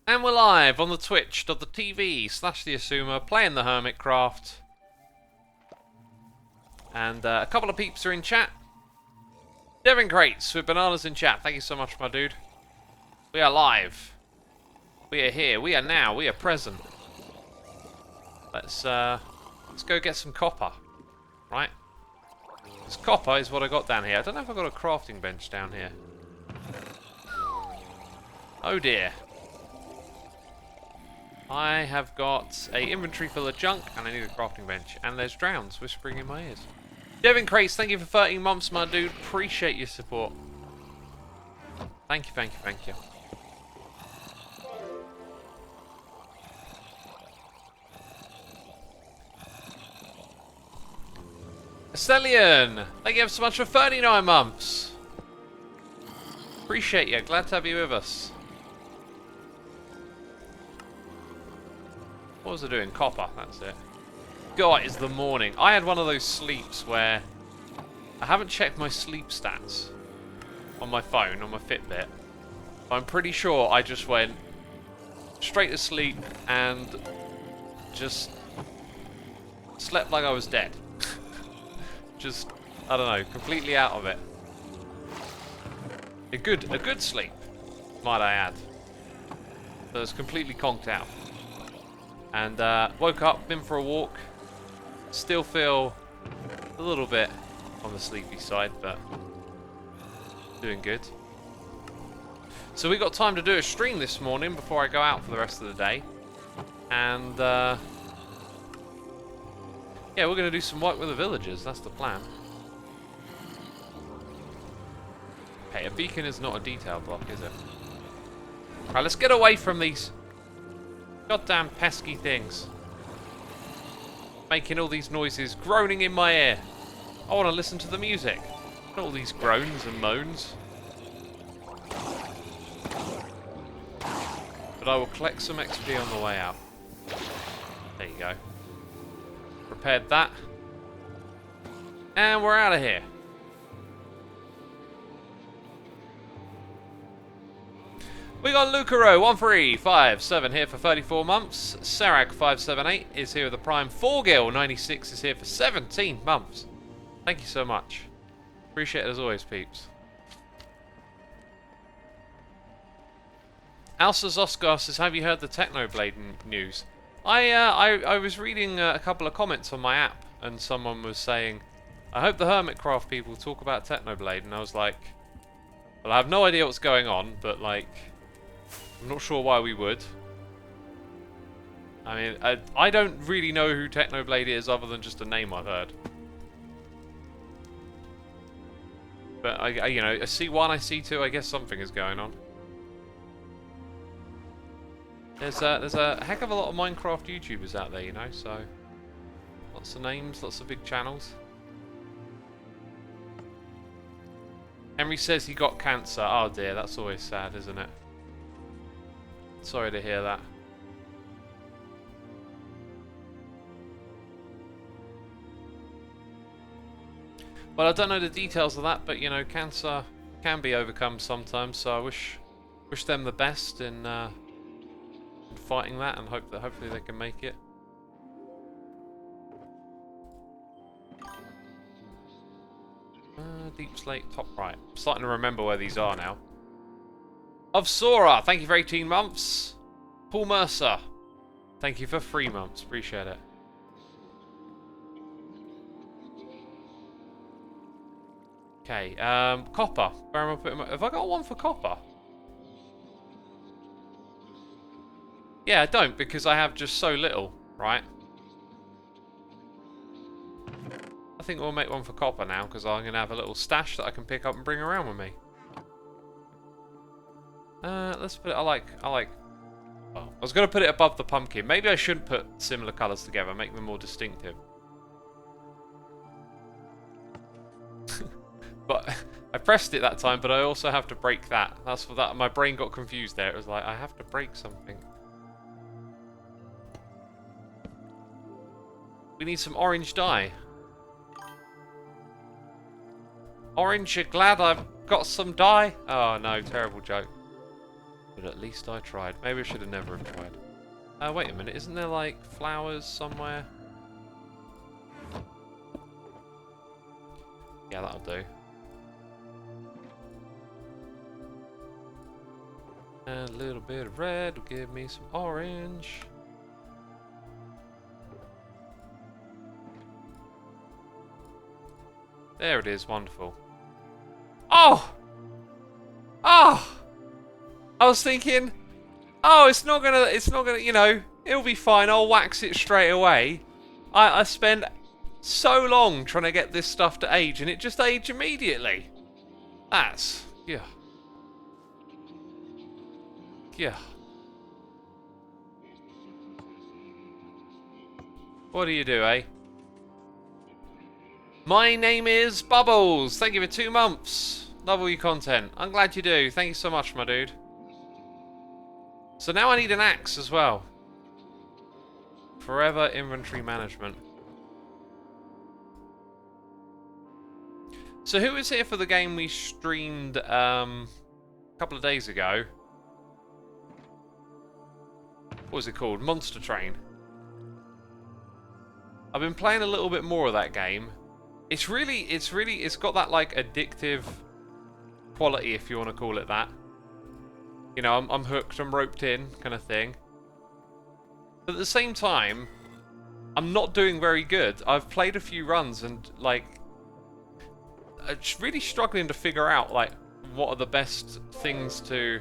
And we're live on the twitch.tv/Xisuma playing the Hermitcraft. And a couple of peeps are in chat. Devin Crates with bananas in chat. Thank you so much, my dude. We are live. We are here. We are now. We are present. Let's go get some copper. Right? This copper is what I got down here. I don't know if I've got a crafting bench down here. Oh dear. I have got a inventory full of junk and I need a crafting bench. And there's drowns whispering in my ears. Devin Crates, thank you for 13 months, my dude. Appreciate your support. Thank you, thank you, thank you. Estelian, thank you so much for 39 months. Appreciate you. Glad to have you with us. What was I doing? Copper, that's it. God, it's the morning. I had one of those sleeps where I haven't checked my sleep stats on my phone, on my Fitbit. I'm pretty sure I just went straight to sleep and just slept like I was dead. Just, I don't know, completely out of it. A good sleep, might I add. So I was completely conked out. And woke up, been for a walk. Still feel a little bit on the sleepy side, but doing good. So we got time to do a stream this morning before I go out for the rest of the day. And yeah, we're going to do some work with the villagers. That's the plan. Hey, a beacon is not a detail block, is it? Alright, let's get away from these goddamn pesky things. Making all these noises, groaning in my ear. I want to listen to the music. Not all these groans and moans. But I will collect some XP on the way out. There you go. Prepared that. And we're out of here. We got Lucaro1357 here for 34 months. Sarag578 is here with the Prime. 4Gil96 is here for 17 months. Thank you so much. Appreciate it as always, peeps. Alsa Zoskar says, have you heard the Technoblade news? I was reading a couple of comments on my app and someone was saying, I hope the Hermitcraft people talk about Technoblade, and I was like, well, I have no idea what's going on, but like, I'm not sure why we would. I mean, I don't really know who Technoblade is other than just a name I've heard. But I you know, a C1, I C2, I guess something is going on. There's a heck of a lot of Minecraft YouTubers out there, you know, so lots of names, lots of big channels. Henry says he got cancer. Oh dear, that's always sad, isn't it? Sorry to hear that. Well, I don't know the details of that, but you know, cancer can be overcome sometimes. So I wish them the best in fighting that, and hope that hopefully they can make it. Deep Slate, top right. I'm starting to remember where these are now. Of Sora, thank you for 18 months. Paul Mercer, thank you for 3 months. Appreciate it. Okay, copper. Where am I putting my... Have I got one for copper? Yeah, I don't, because I have just so little, right? I think we'll make one for copper now, because I'm going to have a little stash that I can pick up and bring around with me. Let's put it, I like, oh, I was going to put it above the pumpkin. Maybe I shouldn't put similar colours together, make them more distinctive. But I pressed it that time, but I also have to break that. That's for that. My brain got confused there. It was like, I have to break something. We need some orange dye. Orange, you're glad I've got some dye? Oh no, terrible joke. But at least I tried. Maybe I should have never have tried. Wait a minute, isn't there like flowers somewhere? Yeah, that'll do. And a little bit of red will give me some orange. There it is, wonderful. Oh! Oh! I was thinking, oh, it's not gonna, you know, it'll be fine, I'll wax it straight away. I spend so long trying to get this stuff to age, and it just aged immediately. That's, yeah. Yeah. What do you do, eh? My name is Bubbles. Thank you for 2 months. Love all your content. I'm glad you do. Thank you so much, my dude. So now I need an axe as well. Forever inventory management. So who was here for the game we streamed a couple of days ago? What was it called? Monster Train. I've been playing a little bit more of that game. It's got that like addictive quality, if you want to call it that. You know, I'm hooked, I'm roped in, kind of thing. But at the same time, I'm not doing very good. I've played a few runs and like, I'm really struggling to figure out like what are the best things to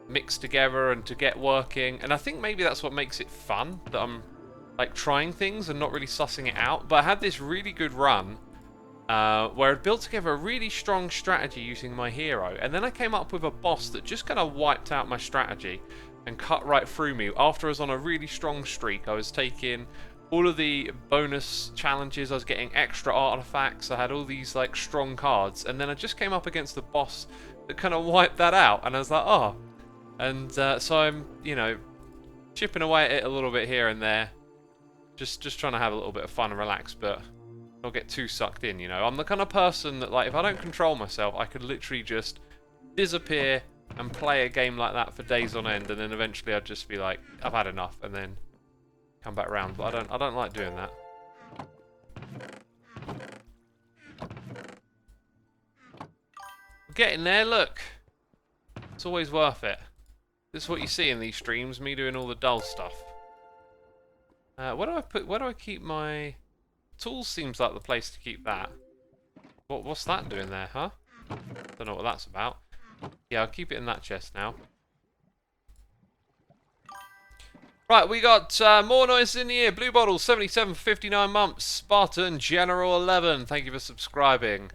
mix together and to get working. And I think maybe that's what makes it fun, that I'm like trying things and not really sussing it out. But I had this really good run where I'd built together a really strong strategy using my hero, and then I came up with a boss that just kind of wiped out my strategy and cut right through me. After I was on a really strong streak, I was taking all of the bonus challenges, I was getting extra artifacts, I had all these like strong cards, and then I just came up against the boss that kind of wiped that out, and I was like, oh. And so I'm, you know, chipping away at it a little bit here and there, just trying to have a little bit of fun and relax, but not get too sucked in, you know. I'm the kind of person that, like, if I don't control myself, I could literally just disappear and play a game like that for days on end, and then eventually I'd just be like, I've had enough, and then come back round. But I don't like doing that. We're getting there, look. It's always worth it. This is what you see in these streams, me doing all the dull stuff. Where do I keep my tools? Seems like the place to keep that. What's that doing there, huh? Don't know what that's about. Yeah, I'll keep it in that chest now. Right, we got more noise in the ear. Blue Bottle, 77 for 59 months. Spartan General 11, thank you for subscribing.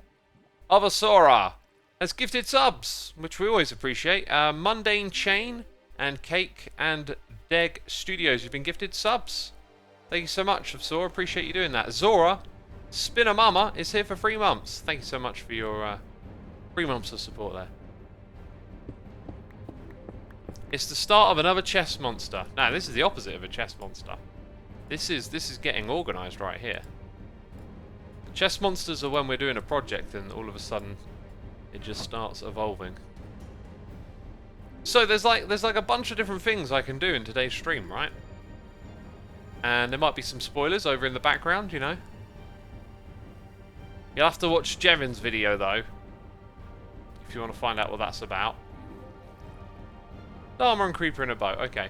Avasora has gifted subs, which we always appreciate. Mundane Chain and Cake and Deg Studios, you've been gifted subs. Thank you so much, Avasora. Appreciate you doing that. Zora Spinner Mama is here for 3 months. Thank you so much for your 3 months of support there. It's the start of another chess monster. Now, this is the opposite of a chess monster. This is getting organised right here. Chess monsters are when we're doing a project and all of a sudden it just starts evolving. So there's like a bunch of different things I can do in today's stream, right? And there might be some spoilers over in the background, you know. You'll have to watch Jevin's video though, if you want to find out what that's about. Armor and creeper in a boat, okay.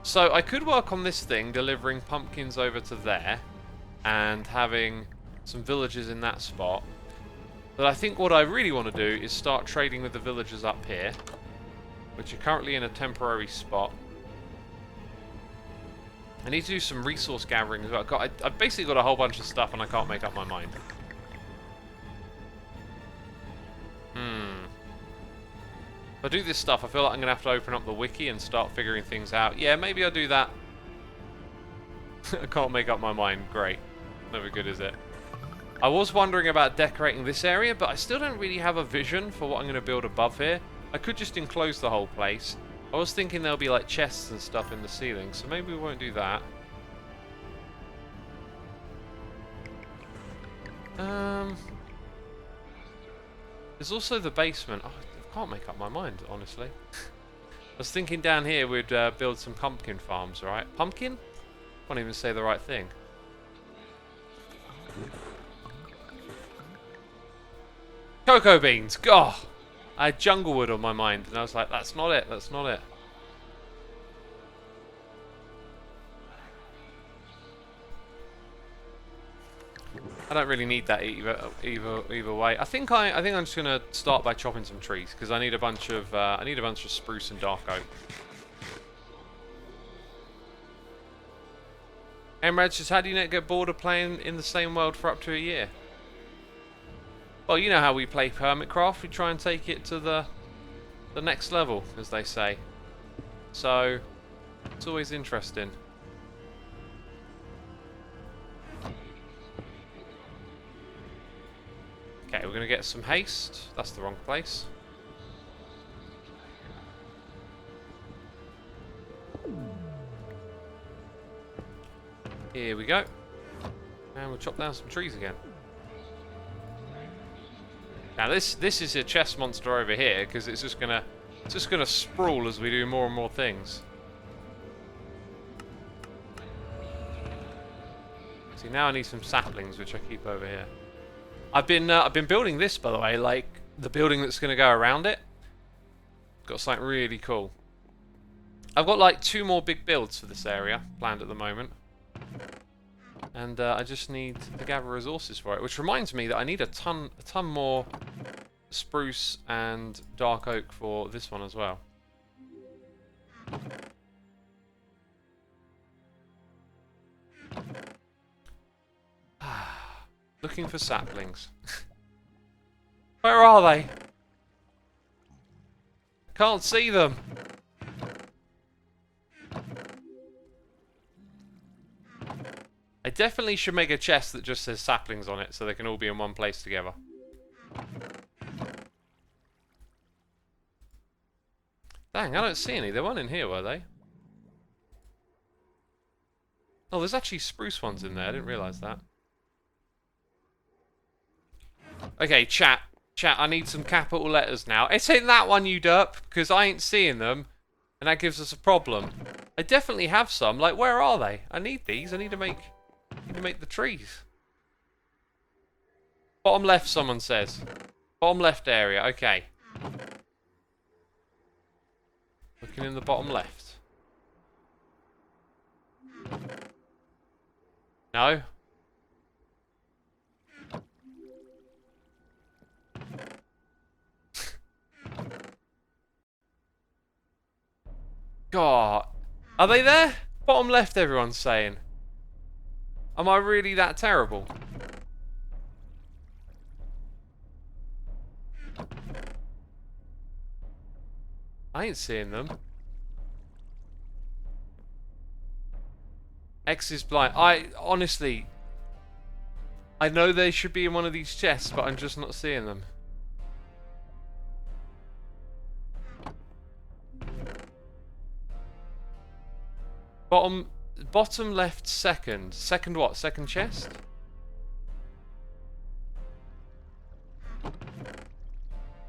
So I could work on this thing, delivering pumpkins over to there, and having some villagers in that spot. But I think what I really want to do is start trading with the villagers up here, which are currently in a temporary spot. I need to do some resource gathering as well. I've basically got a whole bunch of stuff and I can't make up my mind. If I do this stuff, I feel like I'm going to have to open up the wiki and start figuring things out. Yeah, maybe I'll do that. I can't make up my mind. Great. Never good, is it? I was wondering about decorating this area, but I still don't really have a vision for what I'm going to build above here. I could just enclose the whole place. I was thinking there'll be like chests and stuff in the ceiling, so maybe we won't do that. There's also the basement. Oh, I can't make up my mind, honestly. I was thinking down here we'd build some pumpkin farms, right? Pumpkin? Can't even say the right thing. Cocoa beans! God! I had junglewood on my mind, and I was like, that's not it, that's not it. I don't really need that either way. I think I'm just gonna start by chopping some trees because I need a bunch of spruce and dark oak. Emrad says, how do you not get bored of playing in the same world for up to a year? Well, you know how we play Hermitcraft. We try and take it to the next level, as they say. So it's always interesting. Okay, we're going to get some haste. That's the wrong place. Here we go. And we'll chop down some trees again. Now this is a chest monster over here because it's just gonna sprawl as we do more and more things. See, now I need some saplings, which I keep over here. I've been building this, by the way, like the building that's gonna go around it. Got something really cool. I've got like 2 more big builds for this area planned at the moment. And I just need to gather resources for it, which reminds me that I need a ton more spruce and dark oak for this one as well. Looking for saplings. Where are they? Can't see them. I definitely should make a chest that just says saplings on it so they can all be in one place together. Dang, I don't see any. There weren't in here, were they? Oh, there's actually spruce ones in there. I didn't realise that. Okay, chat. Chat, I need some capital letters now. It's in that one, you derp, because I ain't seeing them, and that gives us a problem. I definitely have some. Like, where are they? I need these. I need to make the trees. Bottom left, someone says. Bottom left area. Okay. Looking in the bottom left. No? God. Are they there? Bottom left, everyone's saying. Am I really that terrible? I ain't seeing them. X is blind. Honestly, I know they should be in one of these chests, but I'm just not seeing them. Bottom left second. Second what? Second chest?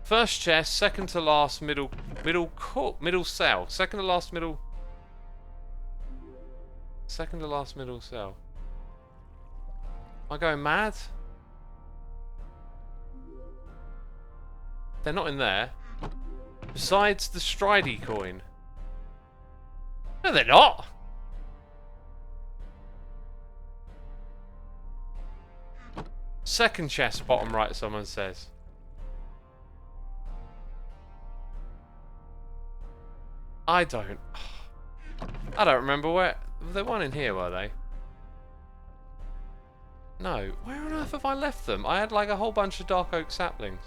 First chest, second to last, middle cell. Second to last middle. Second to last middle cell. Am I going mad? They're not in there. Besides the Stridey coin. No, they're not. Second chest, bottom right, someone says. I don't remember where. There one in here, were they? No. Where on earth have I left them? I had like a whole bunch of dark oak saplings.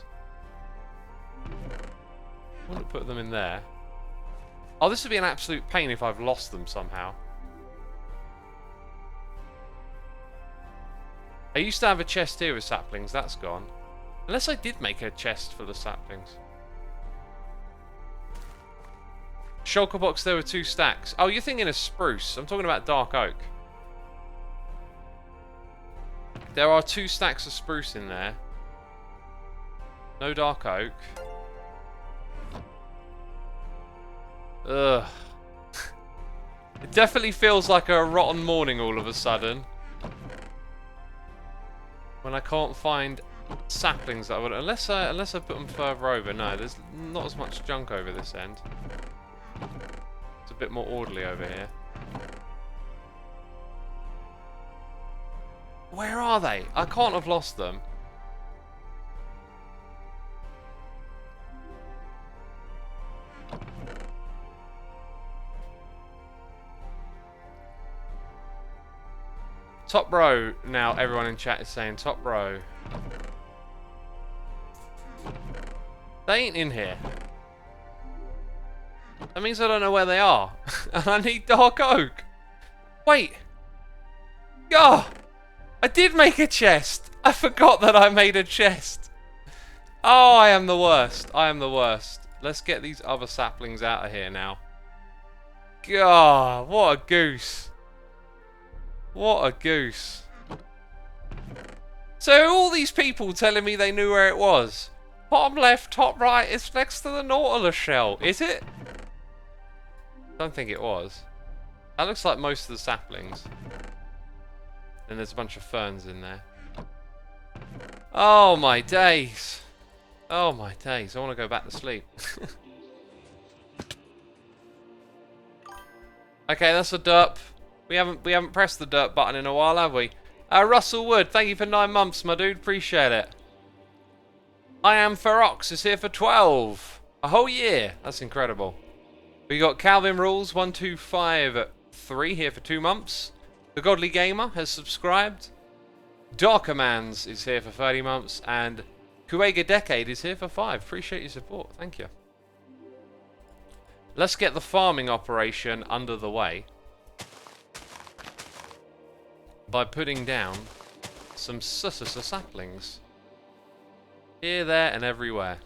I want to put them in there. Oh, this would be an absolute pain if I've lost them somehow. I used to have a chest here with saplings. That's gone. Unless I did make a chest full of saplings. Shulker box, there were 2 stacks. Oh, you're thinking of spruce. I'm talking about dark oak. There are 2 stacks of spruce in there. No dark oak. Ugh. It definitely feels like a rotten morning all of a sudden. When I can't find saplings that I would... Unless I put them further over. No, there's not as much junk over this end. It's a bit more orderly over here. Where are they? I can't have lost them. Top row. Now everyone in chat is saying top row. They ain't in here. That means I don't know where they are. And I need dark oak. Wait. Oh, I did make a chest. I forgot that I made a chest. Oh, I am the worst. I am the worst. Let's get these other saplings out of here now. God, what a goose. What a goose. So all these people telling me they knew where it was. Bottom left, top right, it's next to the Nautilus shell. Is it? Don't think it was. That looks like most of the saplings. And there's a bunch of ferns in there. Oh my days. Oh my days. I want to go back to sleep. Okay, that's a derp. We haven't pressed the derp button in a while, have we? Russell Wood, thank you for 9 months, my dude. Appreciate it. I am Ferox is here for 12. A whole year. That's incredible. We got Calvin Rules 1253 here for 2 months. The Godly Gamer has subscribed. Darkermans is here for 30 months. And Kuega Decade is here for 5. Appreciate your support. Thank you. Let's get the farming operation under the way by putting down some saplings. Here, there, and everywhere.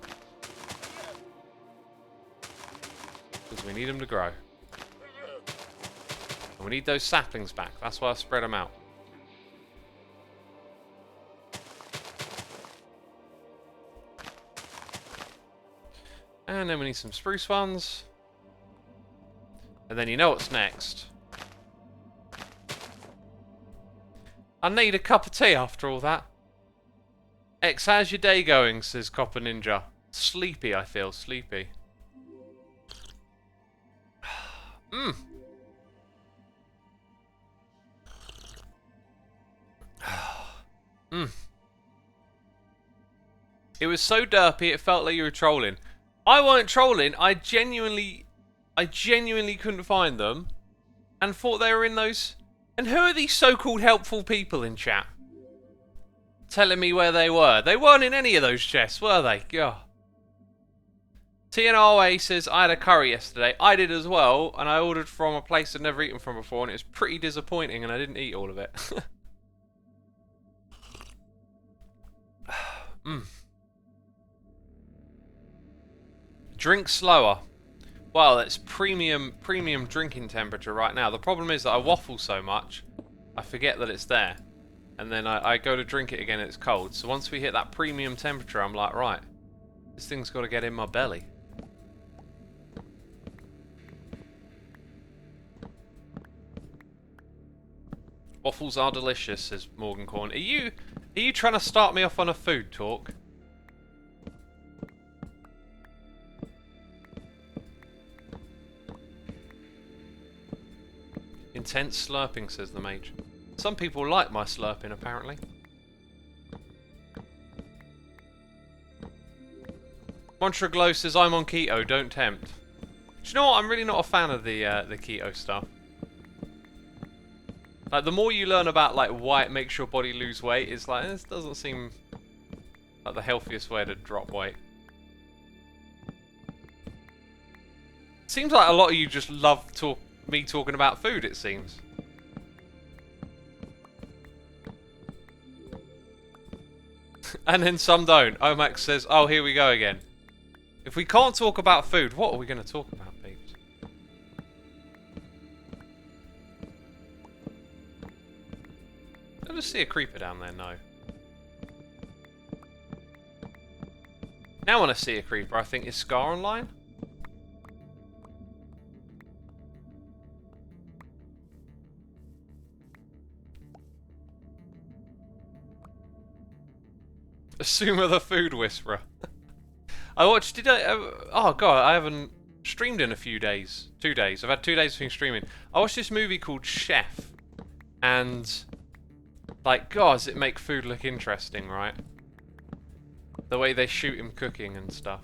Because we need them to grow. And we need those saplings back. That's why I spread them out. And then we need some spruce ones. And then you know what's next. I need a cup of tea after all that. X, how's your day going? Says Copper Ninja. Sleepy, I feel. Sleepy. It was so derpy it felt like you were trolling. I weren't trolling. I genuinely couldn't find them and thought they were in those. And who are these so-called helpful people in chat telling me where they were? They weren't in any of those chests, were they? God. TNRA says, I had a curry yesterday. I did as well, and I ordered from a place I'd never eaten from before, and it was pretty disappointing, and I didn't eat all of it. Drink slower. Well, it's premium drinking temperature right now. The problem is that I waffle so much, I forget that it's there. And then I go to drink it again and it's cold. So once we hit that premium temperature, I'm like, right, this thing's got to get in my belly. Waffles are delicious, says Morgan Corn. Are you trying to start me off on a food talk? Intense slurping, says the mage. Some people like my slurping, apparently. Montra Glow says, I'm on keto, don't tempt. Do you know what? I'm really not a fan of the keto stuff. Like, the more you learn about, like, why it makes your body lose weight, it's like, this doesn't seem like the healthiest way to drop weight. Seems like a lot of you just love me talking about food, it seems. And then some don't. Omax says, oh, here we go again. If we can't talk about food, what are we going to talk about, peeps? Did I just see a creeper down there? No. Now when I see a creeper, I think, is Scar online? Xisuma the Food Whisperer. I watched, oh god, I haven't streamed in a few days. 2 days. I've had 2 days between streaming. I watched this movie called Chef. And, like, god, does it make food look interesting, right? The way they shoot him cooking and stuff.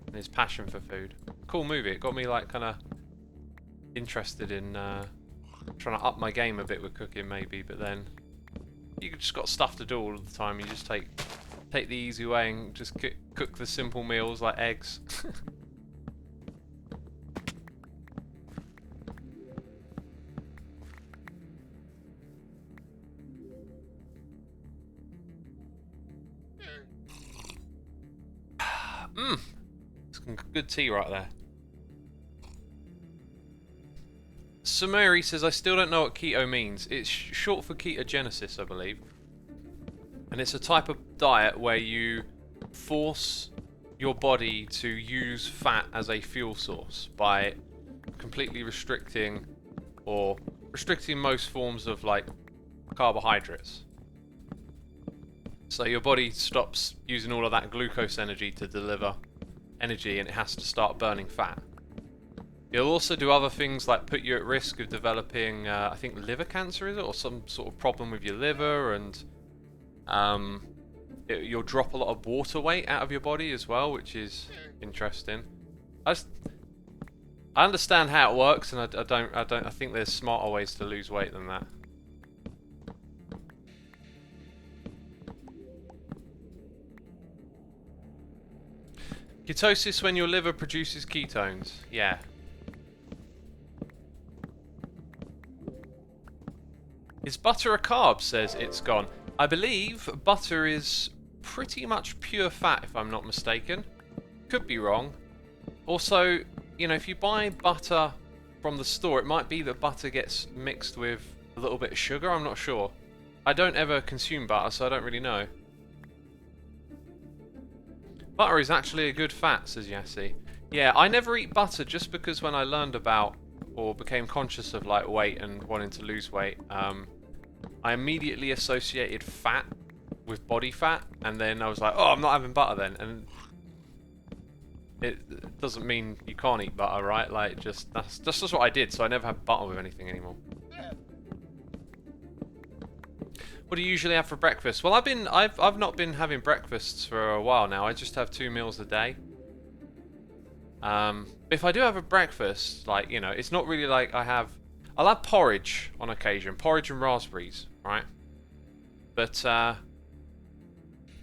And his passion for food. Cool movie. It got me, like, kind of interested in trying to up my game a bit with cooking, maybe. But then, you just got stuff to do all the time. You just take the easy way and just cook the simple meals like eggs. Some good tea right there. Samuri says, I still don't know what keto means. It's short for ketogenesis, I believe. And it's a type of diet where you force your body to use fat as a fuel source by completely restricting most forms of, like, carbohydrates. So your body stops using all of that glucose energy to deliver energy, and it has to start burning fat. It'll also do other things like put you at risk of developing, I think, liver cancer, is it? Or some sort of problem with your liver, and you'll drop a lot of water weight out of your body as well, which is interesting. I understand how it works, and I think there's smarter ways to lose weight than that. Ketosis when your liver produces ketones. Yeah. Is butter a carb? Says it's gone. I believe butter is pretty much pure fat, if I'm not mistaken. Could be wrong. Also, you know, if you buy butter from the store, it might be that butter gets mixed with a little bit of sugar. I'm not sure. I don't ever consume butter, so I don't really know. Butter is actually a good fat, says Yassi. Yeah, I never eat butter just because when I learned about or became conscious of, like, weight and wanting to lose weight, I immediately associated fat with body fat, and then I was like, oh, I'm not having butter then. And it doesn't mean you can't eat butter, right? Like, that's just what I did, so I never have butter with anything anymore. What do you usually have for breakfast? Well, I've not been having breakfasts for a while now. I just have 2 meals a day. If I do have a breakfast, like, you know, it's not really like I'll have porridge on occasion, porridge and raspberries, right? But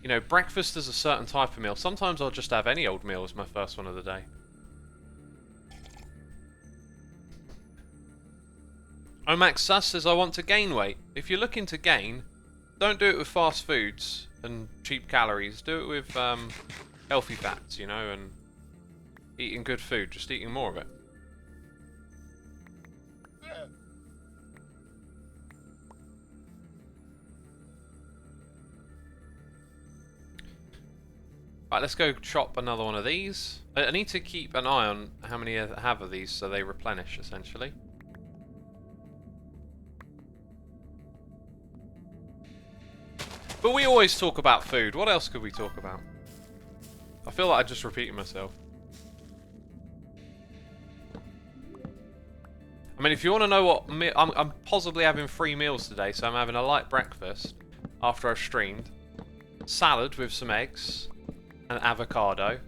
you know, breakfast is a certain type of meal. Sometimes I'll just have any old meal as my first one of the day. Omax Sus says, I want to gain weight. If you're looking to gain, don't do it with fast foods and cheap calories. Do it with healthy fats, you know, and eating good food. Just eating more of it. Right, let's go chop another one of these. I need to keep an eye on how many I have of these so they replenish, essentially. But we always talk about food. What else could we talk about? I feel like I'm just repeating myself. I mean, if you want to know what... I'm possibly having 3 meals today, so I'm having a light breakfast after I've streamed. Salad with some eggs, an avocado,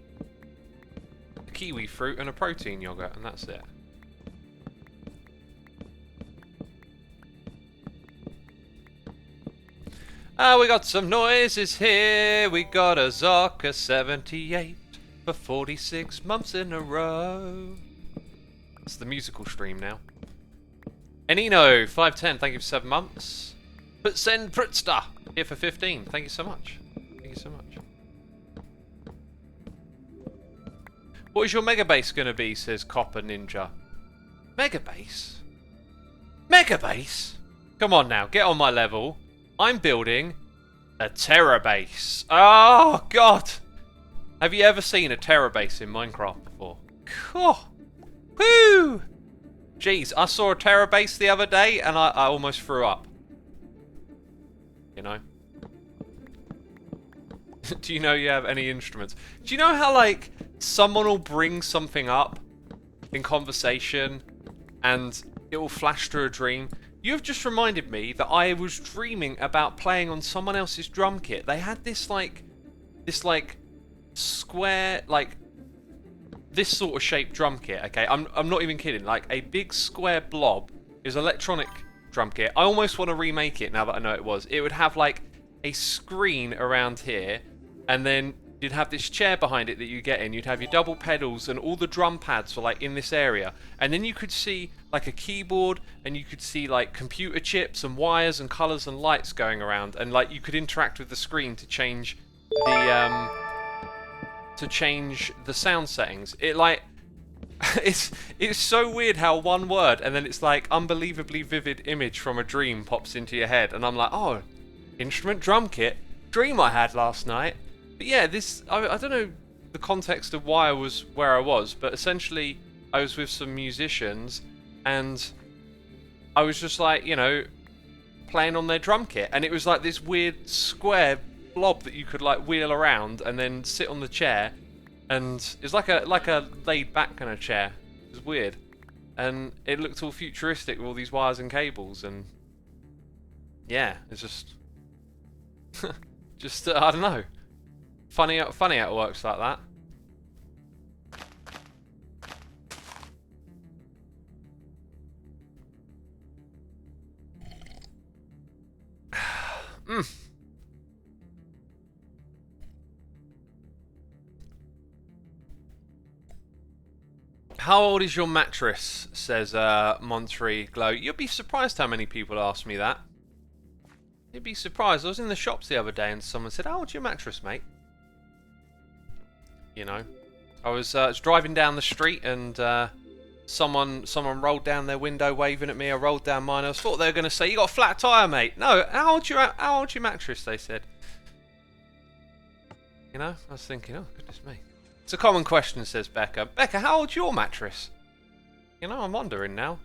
a kiwi fruit, and a protein yogurt, and that's it. We got some noises here. We got a Zocca 78 for 46 months in a row. It's the musical stream now. Enino 510, thank you for 7 months. But send Pritsta here for 15. Thank you so much. Thank you so much. What is your mega base going to be? Says Copper Ninja. Mega base? Mega base? Come on now, get on my level. I'm building a terror base. Oh, God. Have you ever seen a terror base in Minecraft before? Oh, woo! Jeez, I saw a terror base the other day and I almost threw up. You know? Do you know you have any instruments? Do you know how, like, someone will bring something up in conversation and it will flash through a dream? You have just reminded me that I was dreaming about playing on someone else's drum kit. They had this square, like, this sort of shaped drum kit, okay? I'm not even kidding. Like, a big square blob. It was electronic drum kit. I almost want to remake it now that I know it was. It would have, like, a screen around here, and then you'd have this chair behind it that you get in. You'd have your double pedals, and all the drum pads were, like, in this area. And then you could see, like, a keyboard, and you could see, like, computer chips and wires and colours and lights going around. And, like, you could interact with the screen to change the sound settings. It, like, it's so weird how one word and then it's like unbelievably vivid image from a dream pops into your head, and I'm like, oh, instrument drum kit, dream I had last night. But yeah, this, I don't know the context of why I was where I was, but essentially I was with some musicians and I was just like, you know, playing on their drum kit, and it was like this weird square blob that you could like wheel around and then sit on the chair, and it's like a laid back kind of chair. It was weird, and it looked all futuristic with all these wires and cables, and yeah, it's just just I don't know, funny how it works like that. How old is your mattress? Says Monterey Glow. You'll be surprised how many people ask me that. You'd be surprised. I was in the shops the other day and someone said, "How old's your mattress, mate?" You know, I was driving down the street and someone rolled down their window waving at me. I rolled down mine. I thought they were going to say, "You got a flat tire, mate." No, how old's your mattress? They said. You know, I was thinking, oh goodness me. It's a common question, says Becca. Becca, how old's your mattress? You know, I'm wondering now.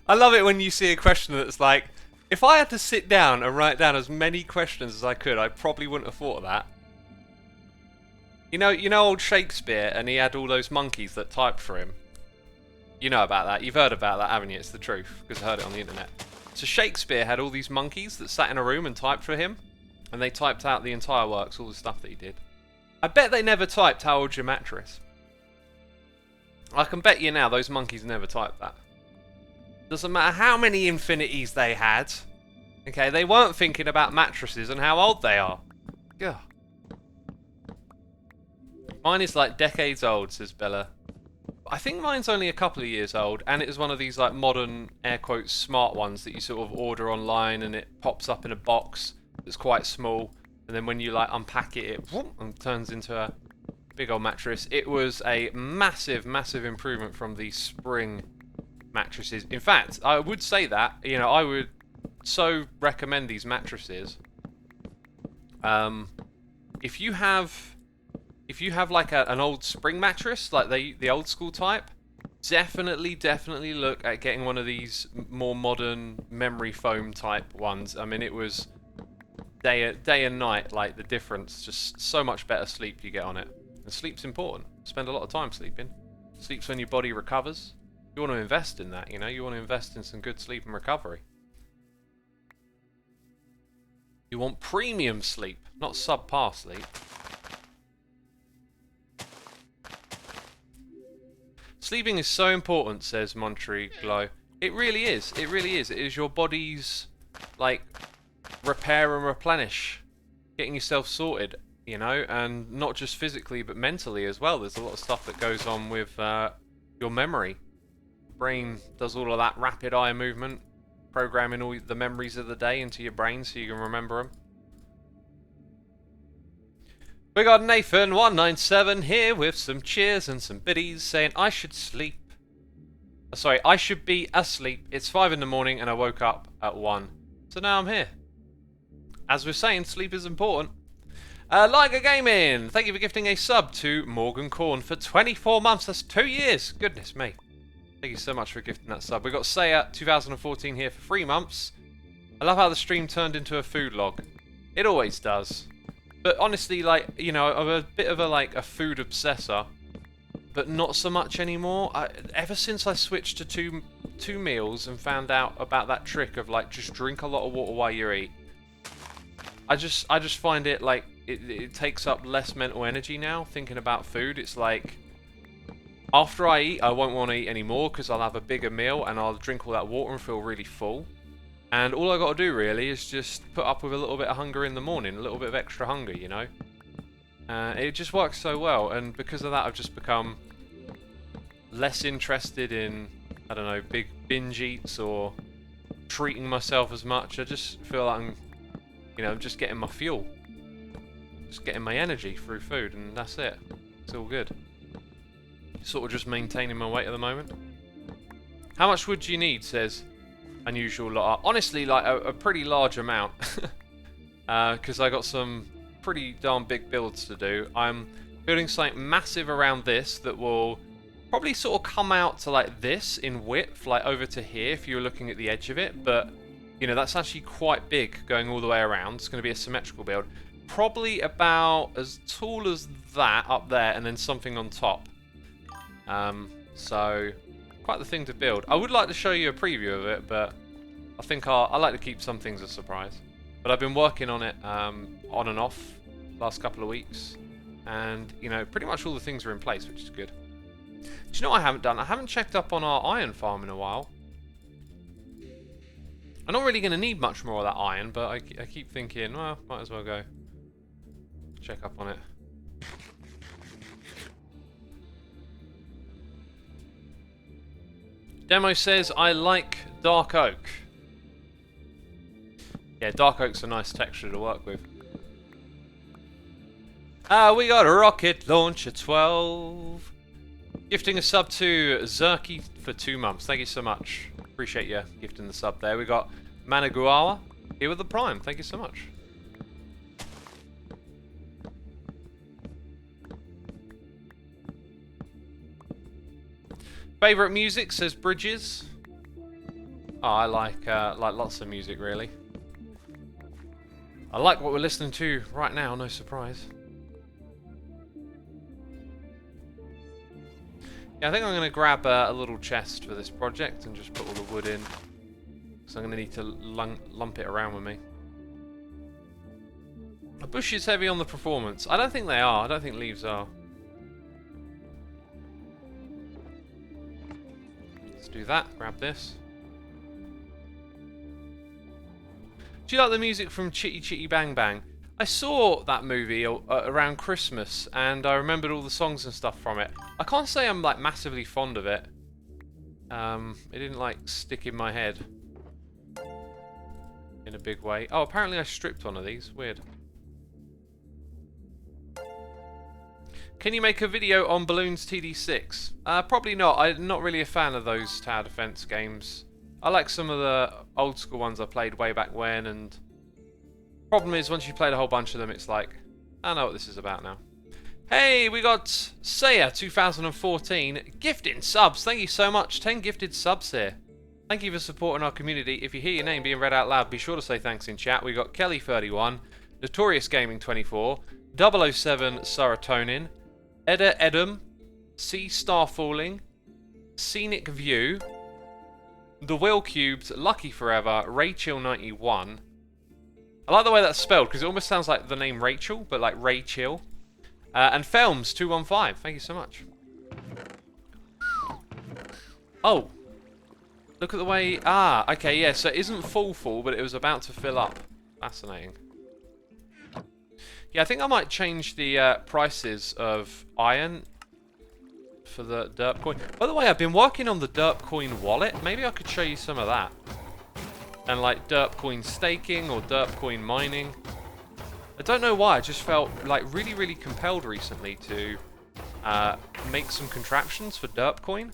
I love it when you see a question that's like, if I had to sit down and write down as many questions as I could, I probably wouldn't have thought of that. You know old Shakespeare, and he had all those monkeys that typed for him? You know about that. You've heard about that, haven't you? It's the truth, because I heard it on the internet. So Shakespeare had all these monkeys that sat in a room and typed for him, and they typed out the entire works, all the stuff that he did. I bet they never typed how old's your mattress. I can bet you now those monkeys never typed that. Doesn't matter how many infinities they had. Okay, they weren't thinking about mattresses and how old they are. Yeah. Mine is like decades old, says Bella. I think mine's only a couple of years old, and it is one of these like modern, air quotes, smart ones that you sort of order online, and it pops up in a box that's quite small, and then when you like unpack it, it whoop, and turns into a big old mattress. It was a massive, massive improvement from the spring mattresses. In fact, I would say that, you know, I would so recommend these mattresses. If you have like an old spring mattress, like the old school type, definitely look at getting one of these more modern memory foam type ones. I mean, it was day and night, like the difference, just so much better sleep you get on it. And sleep's important. Spend a lot of time sleeping. Sleep's when your body recovers. You want to invest in that, you know, you want to invest in some good sleep and recovery. You want premium sleep, not subpar sleep. Sleeping is so important, says Monterey Glow. It really is. It really is. It is your body's, like, repair and replenish. Getting yourself sorted, you know, and not just physically, but mentally as well. There's a lot of stuff that goes on with your memory. Brain does all of that rapid eye movement, programming all the memories of the day into your brain so you can remember them. We got Nathan197 here with some cheers and some biddies saying, I should sleep. Sorry, I should be asleep. It's 5 in the morning and I woke up at 1. So now I'm here. As we're saying, sleep is important. Liger Gaming, thank you for gifting a sub to Morgan Corn for 24 months. That's 2 years. Goodness me. Thank you so much for gifting that sub. We got Saya 2014 here for 3 months. I love how the stream turned into a food log. It always does. But honestly, like, you know, I'm a bit of a food obsessor, but not so much anymore. Ever since I switched to two meals and found out about that trick of like just drink a lot of water while you eat, I just find it like it takes up less mental energy now thinking about food. It's like after I eat, I won't want to eat anymore because I'll have a bigger meal and I'll drink all that water and feel really full. And all I got to do really is just put up with a little bit of hunger in the morning, a little bit of extra hunger, you know. It just works so well, and because of that, I've just become less interested in, I don't know, big binge eats or treating myself as much. I just feel like I'm, you know, just getting my fuel, just getting my energy through food, and that's it. It's all good. Sort of just maintaining my weight at the moment. How much wood do you need? Says Unusual Lot. Honestly, like a pretty large amount, because I got some pretty darn big builds to do. I'm building something massive around this that will probably sort of come out to like this in width, like over to here if you're looking at the edge of it, but you know, that's actually quite big going all the way around. It's going to be a symmetrical build. Probably about as tall as that up there and then something on top. So quite the thing to build. I would like to show you a preview of it, but I think I like to keep some things a surprise. But I've been working on it on and off last couple of weeks, and you know, pretty much all the things are in place, which is good. Do you know what I haven't done? I haven't checked up on our iron farm in a while. I'm not really going to need much more of that iron, but I keep thinking, well, might as well go check up on it. Demo says, I like dark oak. Yeah, dark oak's a nice texture to work with. We got a rocket launcher 12. Gifting a sub to Zerky for 2 months. Thank you so much. Appreciate you gifting the sub there. We got Managuawa here with the Prime. Thank you so much. Favorite music, says Bridges. Oh, I like lots of music, really. I like what we're listening to right now, no surprise. Yeah, I think I'm going to grab a little chest for this project and just put all the wood in. So I'm going to need to lump it around with me. A bush is heavy on the performance. I don't think they are. I don't think leaves are. Let's do that. Grab this. Do you like the music from Chitty Chitty Bang Bang? I saw that movie around Christmas, and I remembered all the songs and stuff from it. I can't say I'm like massively fond of it. It didn't like stick in my head in a big way. Oh, apparently I stripped one of these. Weird. Can you make a video on Balloons TD6? Probably not. I'm not really a fan of those tower defense games. I like some of the old school ones I played way back when, and problem is once you played a whole bunch of them, it's like, I know what this is about now. Hey, we got Saya 2014 gifting subs. Thank you so much. 10 gifted subs here. Thank you for supporting our community. If you hear your name being read out loud, be sure to say thanks in chat. We got Kelly 31, Notorious Gaming 24, 007 Serotonin, Edda Edom, C Star Falling, Scenic View, The Will Cubed, Lucky Forever, Rachel 91. I like the way that's spelled because it almost sounds like the name Rachel, but like Ray Chill. And Films 215. Thank you so much. Oh, look at the way. Ah, okay, yeah. So it isn't full, but it was about to fill up. Fascinating. Yeah, I think I might change the prices of iron for the Derp Coin. By the way, I've been working on the Derp Coin wallet. Maybe I could show you some of that. And like Derp Coin staking or Derp Coin mining. I don't know why, I just felt like really compelled recently to make some contraptions for Derp Coin.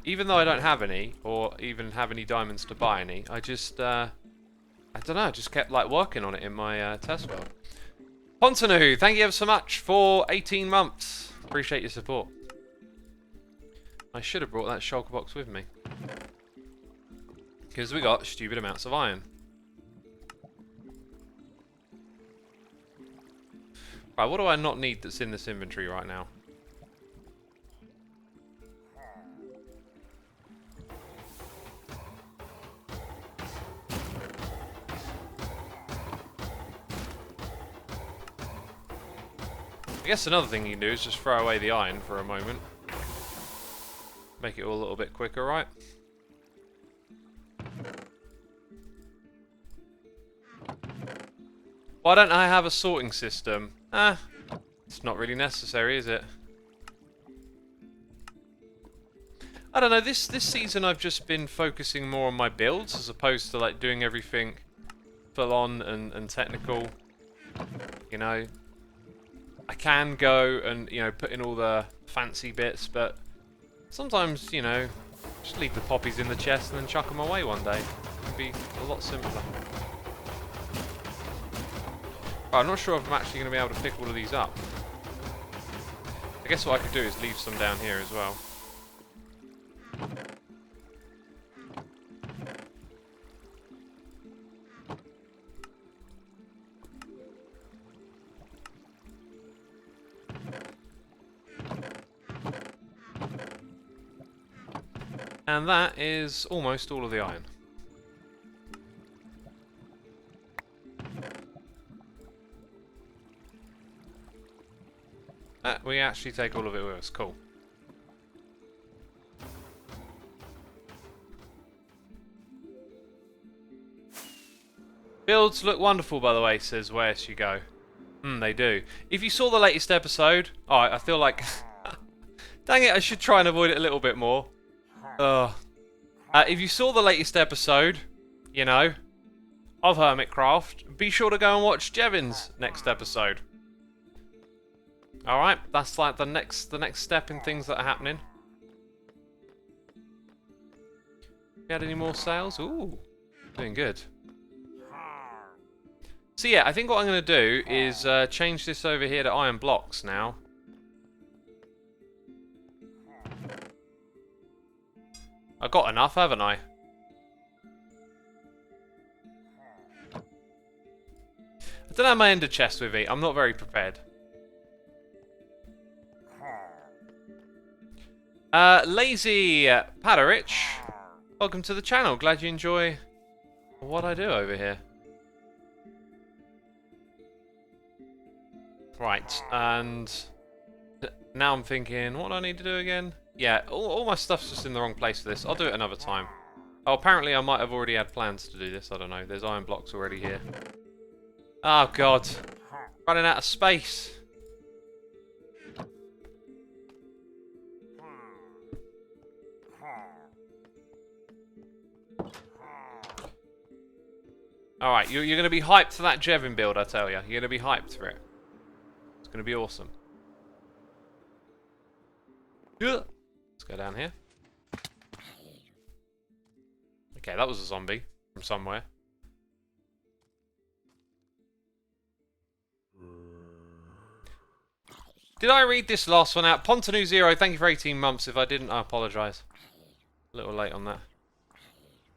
Even though I don't have any, or even have any diamonds to buy any, I just, I don't know, I just kept like working on it in my test world. Pontanu, thank you ever so much for 18 months. Appreciate your support. I should have brought that shulker box with me. Because we got stupid amounts of iron. Right, what do I not need that's in this inventory right now? I guess another thing you can do is just throw away the iron for a moment. Make it all a little bit quicker, right? Why don't I have a sorting system? It's not really necessary, is it? I don't know, this season I've just been focusing more on my builds as opposed to like doing everything full on and technical. You know, I can go and, you know, put in all the fancy bits, but sometimes, you know, just leave the poppies in the chest and then chuck them away one day. It'd be a lot simpler. Right, I'm not sure if I'm actually going to be able to pick all of these up. I guess what I could do is leave some down here as well. And that is almost all of the iron. We actually take all of it with us. Cool. Builds look wonderful, by the way, says Where's You Go. They do. If you saw the latest episode... Oh, I feel like... Dang it, I should try and avoid it a little bit more. If you saw the latest episode, you know, of Hermitcraft, be sure to go and watch Jevin's next episode. Alright, that's like the next step in things that are happening. We had any more sales? Ooh, doing good. So yeah, I think what I'm going to do is change this over here to iron blocks now. I've got enough, haven't I? I don't have my ender chest with me. I'm not very prepared. Lazy Padarich, welcome to the channel. Glad you enjoy what I do over here. Right, and now I'm thinking, what do I need to do again? Yeah, all my stuff's just in the wrong place for this. I'll do it another time. Oh, apparently I might have already had plans to do this. I don't know. There's iron blocks already here. Oh, God. Running out of space. Alright, you're going to be hyped for that Jevin build, I tell you. You're going to be hyped for it. It's going to be awesome. Yeah. Let's go down here. Okay, that was a zombie from somewhere. Did I read this last one out? Pontanu Zero, thank you for 18 months. If I didn't, I apologise. A little late on that.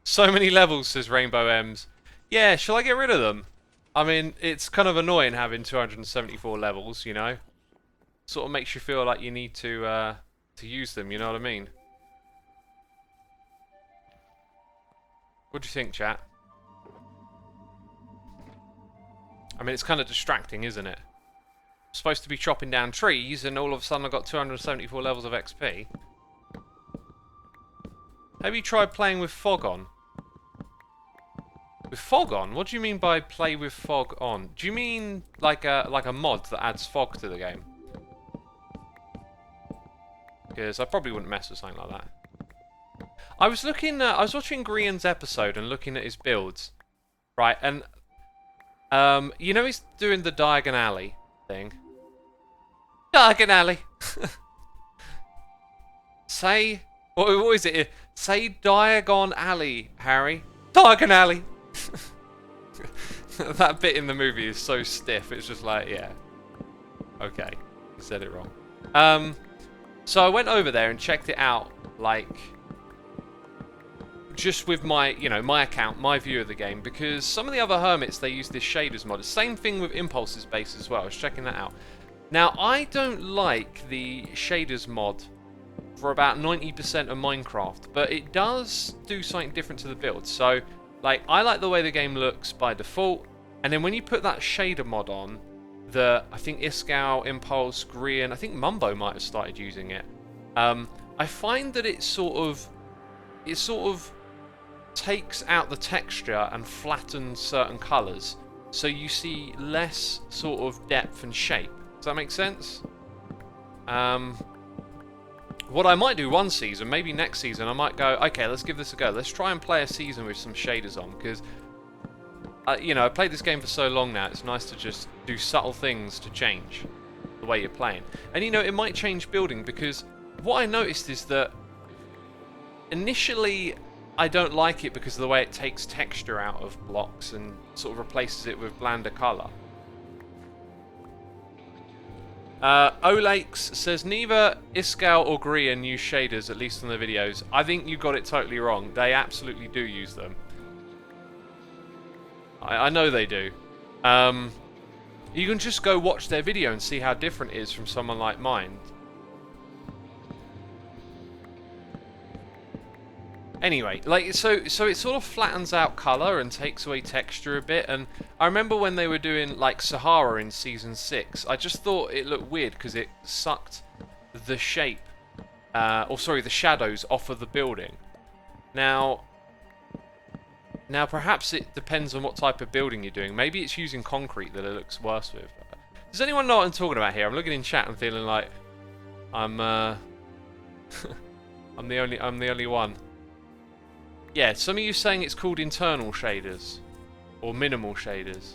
So many levels, says Rainbow M's. Yeah, shall I get rid of them? I mean, it's kind of annoying having 274 levels, you know? Sort of makes you feel like you need to use them, you know what I mean? What do you think, chat? I mean, it's kind of distracting, isn't it? I'm supposed to be chopping down trees, and all of a sudden I've got 274 levels of XP. Have you tried playing with fog on? With fog on? What do you mean by play with fog on? Do you mean like a mod that adds fog to the game? Because I probably wouldn't mess with something like that. I was looking. I was watching Grian's episode and looking at his builds, right? And you know he's doing the Diagon Alley thing. Diagon Alley. Say what is it? Say Diagon Alley, Harry. Diagon Alley. That bit in the movie is so stiff. It's just like, yeah. Okay, you said it wrong. So I went over there and checked it out, like, just with my, you know, my account, my view of the game, because some of the other Hermits, they use this shaders mod. Same thing with Impulse's base as well. I was checking that out. Now, I don't like the shaders mod for about 90% of Minecraft, but it does do something different to the build. So, like, I like the way the game looks by default, and then when you put that shader mod on, I think Iskall, Impulse, Grian, I think Mumbo might have started using it. I find that it sort of takes out the texture and flattens certain colours, so you see less sort of depth and shape. Does that make sense? What I might do one season, maybe next season, I might go, okay, let's give this a go. Let's try and play a season with some shaders on, because, you know, I've played this game for so long now, it's nice to just do subtle things to change the way you're playing. And, you know, it might change building, because what I noticed is that initially I don't like it because of the way it takes texture out of blocks and sort of replaces it with blander colour. Olakes says neither Iskall or Grian use shaders, at least on the videos. I think you got it totally wrong. They absolutely do use them. I know they do. You can just go watch their video and see how different it is from someone like mine. Anyway, like, so it sort of flattens out colour and takes away texture a bit, and I remember when they were doing, like, Sahara in Season 6, I just thought it looked weird because it sucked the shape, the shadows off of the building. Now perhaps it depends on what type of building you're doing. Maybe it's using concrete that it looks worse with. Does anyone know what I'm talking about here? I'm looking in chat and feeling like I'm I'm the only one. Yeah, some of you saying it's called internal shaders or minimal shaders.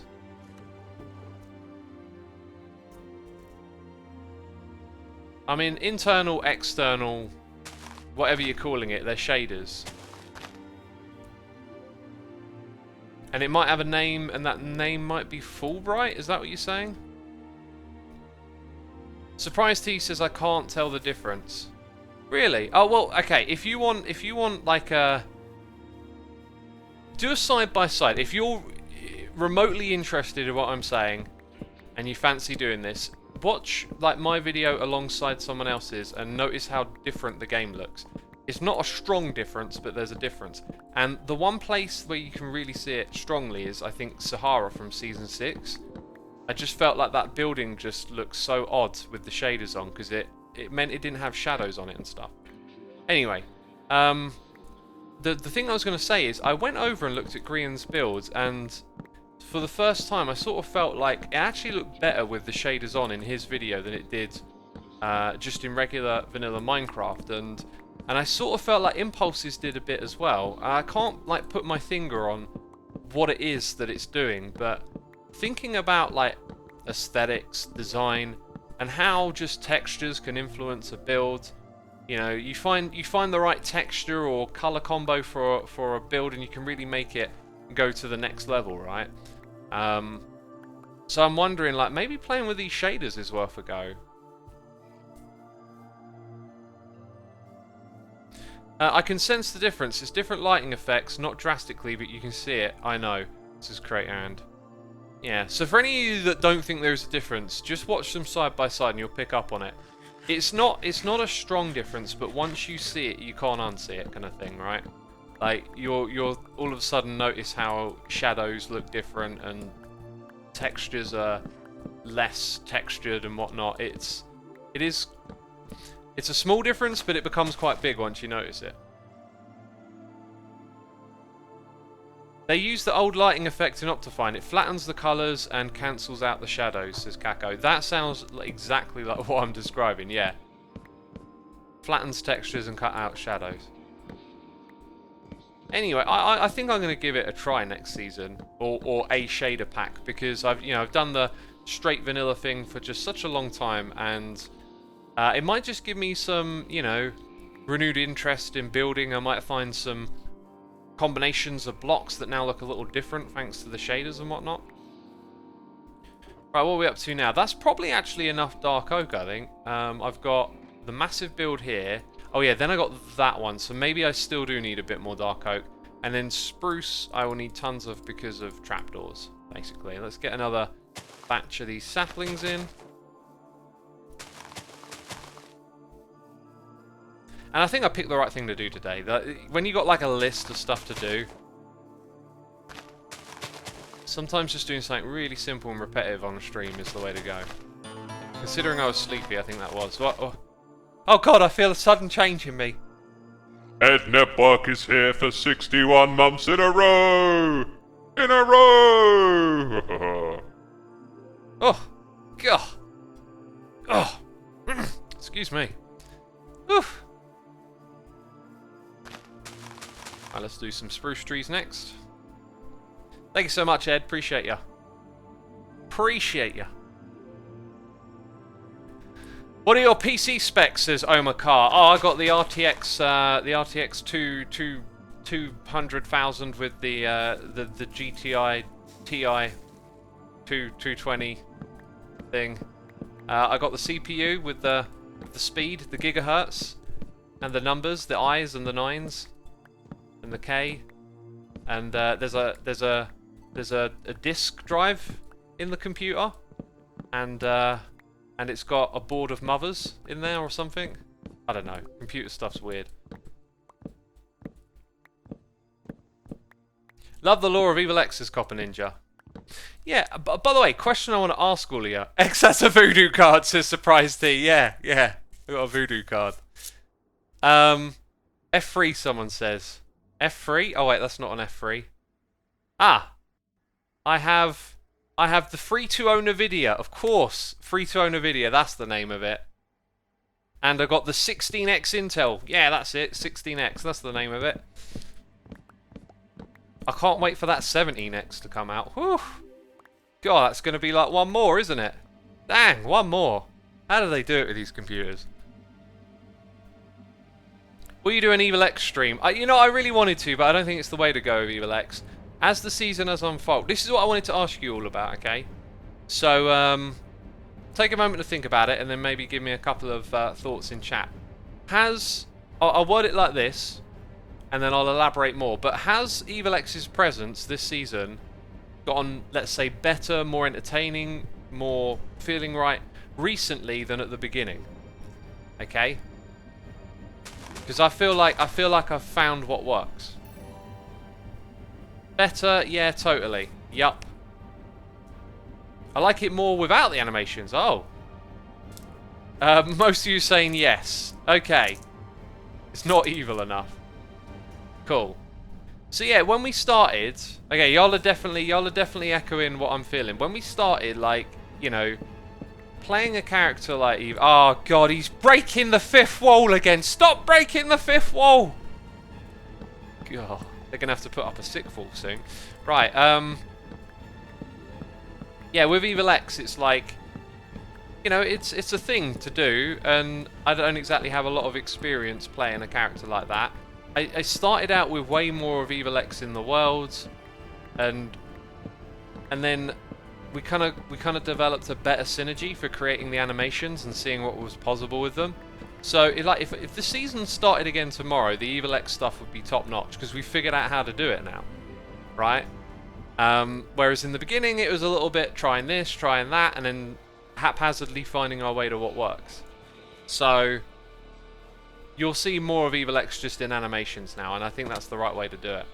I mean, internal, external, whatever you're calling it, they're shaders. And it might have a name, and that name might be Fulbright? Is that what you're saying? Surprise T says I can't tell the difference. Really? Oh, well, okay. If you want like a... Do a side-by-side. If you're remotely interested in what I'm saying, and you fancy doing this, watch like my video alongside someone else's and notice how different the game looks. It's not a strong difference, but there's a difference. And the one place where you can really see it strongly is, I think, Sahara from Season 6. I just felt like that building just looked so odd with the shaders on, because it meant it didn't have shadows on it and stuff. Anyway, the thing I was going to say is, I went over and looked at Grian's builds, and for the first time I sort of felt like it actually looked better with the shaders on in his video than it did just in regular vanilla Minecraft, and I sort of felt like Impulses did a bit as well. I can't like put my finger on what it is that it's doing, but thinking about like aesthetics, design, and how just textures can influence a build. You know, you find the right texture or color combo for a build, and you can really make it go to the next level, right? So I'm wondering, like, maybe playing with these shaders is worth a go. I can sense the difference. It's different lighting effects, not drastically, but you can see it. I know. This is Crate Hand. Yeah, so for any of you that don't think there's a difference, just watch them side by side and you'll pick up on it. It's not a strong difference, but once you see it, you can't unsee it, kind of thing, right? Like, you'll all of a sudden notice how shadows look different and textures are less textured and whatnot. It's a small difference, but it becomes quite big once you notice it. They use the old lighting effect in Optifine. It flattens the colours and cancels out the shadows, says Kako. That sounds exactly like what I'm describing, yeah. Flattens textures and cut out shadows. Anyway, I think I'm going to give it a try next season, or a shader pack, because I've done the straight vanilla thing for just such a long time, and it might just give me some, renewed interest in building. I might find some combinations of blocks that now look a little different thanks to the shaders and whatnot. Right, what are we up to now? That's probably actually enough dark oak, I think. I've got the massive build here. Oh yeah, then I got that one, so maybe I still do need a bit more dark oak. And then spruce I will need tons of because of trapdoors, basically. Let's get another batch of these saplings in. And I think I picked the right thing to do today. When you got like a list of stuff to do, sometimes just doing something really simple and repetitive on a stream is the way to go. Considering I was sleepy, I think that was. Oh god, I feel a sudden change in me. Ed Network is here for 61 months in a row! In a row! Oh, god. Oh, excuse me. Oof. Right, let's do some spruce trees next. Thank you so much, Ed. Appreciate ya. Appreciate ya. What are your PC specs? Says Omar. Oh, I got the RTX 200,000 with the GTI Ti 220 thing. I got the CPU with the speed, the gigahertz, and the numbers, the I's and the 9's, and the K. And there's a disk drive in the computer, and it's got a board of mothers in there or something. I don't know. Computer stuff's weird. Love the lore of Evil X's Copper Ninja. Yeah, by the way, question I want to ask all of you. X has a voodoo card, says Surprise T. Yeah. We got a voodoo card. F3, someone says. F3? Oh wait, that's not an F3. Ah! I have the free-to-own NVIDIA, of course. Free-to-own NVIDIA, that's the name of it. And I got the 16X Intel. Yeah, that's it. 16X, that's the name of it. I can't wait for that 17X to come out. Whew. God, that's going to be like one more, isn't it? Dang, one more. How do they do it with these computers? Will you do an Evil X stream? You know, I really wanted to, but I don't think it's the way to go with Evil X. As the season has unfolded, this is what I wanted to ask you all about, okay? So, take a moment to think about it, and then maybe give me a couple of thoughts in chat. I'll word it like this, and then I'll elaborate more, but has Evil X's presence this season gotten, let's say, better, more entertaining, more feeling right recently than at the beginning? Okay? Because I feel like I've found what works. Better? Yeah, totally. Yup. I like it more without the animations. Oh. Most of you saying yes. Okay. It's not evil enough. Cool. So yeah, when we started, okay, y'all are definitely echoing what I'm feeling. When we started, like, you know, playing a character like Eve. Oh god, he's breaking the fifth wall again. Stop breaking the fifth wall. God, they're gonna have to put up a sixth wall soon. Right. Yeah, with Evil X, it's like, you know, it's a thing to do, and I don't exactly have a lot of experience playing a character like that. I started out with way more of Evil X in the world, and then we kind of developed a better synergy for creating the animations and seeing what was possible with them. So if the season started again tomorrow, the Evil X stuff would be top notch because we figured out how to do it now, right? Whereas in the beginning it was a little bit trying this, trying that, and then haphazardly finding our way to what works. So you'll see more of Evil X just in animations now, and I think that's the right way to do it.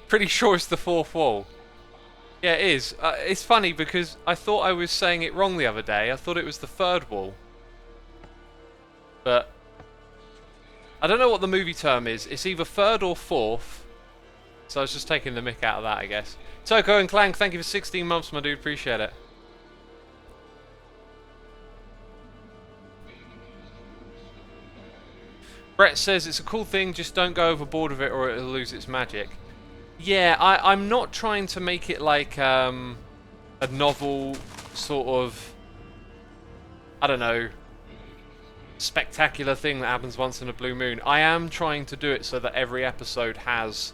Pretty sure it's the fourth wall. Yeah, it is. It's funny because I thought I was saying it wrong the other day. I thought it was the third wall. But I don't know what the movie term is. It's either third or fourth. So I was just taking the mick out of that, I guess. Toko and Clank, thank you for 16 months, my dude. Appreciate it. Brett says it's a cool thing, just don't go overboard with it or it'll lose its magic. Yeah, I'm not trying to make it like a novel sort of, I don't know, spectacular thing that happens once in a blue moon. I am trying to do it so that every episode has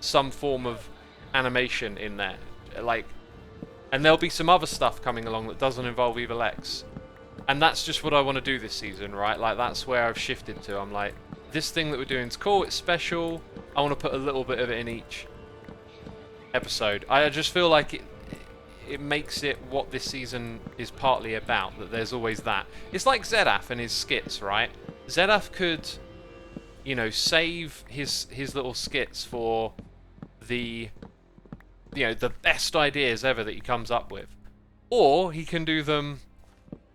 some form of animation in there. Like, And there'll be some other stuff coming along that doesn't involve Evil X. And that's just what I want to do this season, right? Like, that's where I've shifted to. I'm like, this thing that we're doing is cool, it's special. I want to put a little bit of it in each episode. I just feel like it makes it what this season is partly about, that there's always that. It's like Zedaf and his skits, right? Zedaf could, you know, save his little skits for the, you know, the best ideas ever that he comes up with. Or he can do them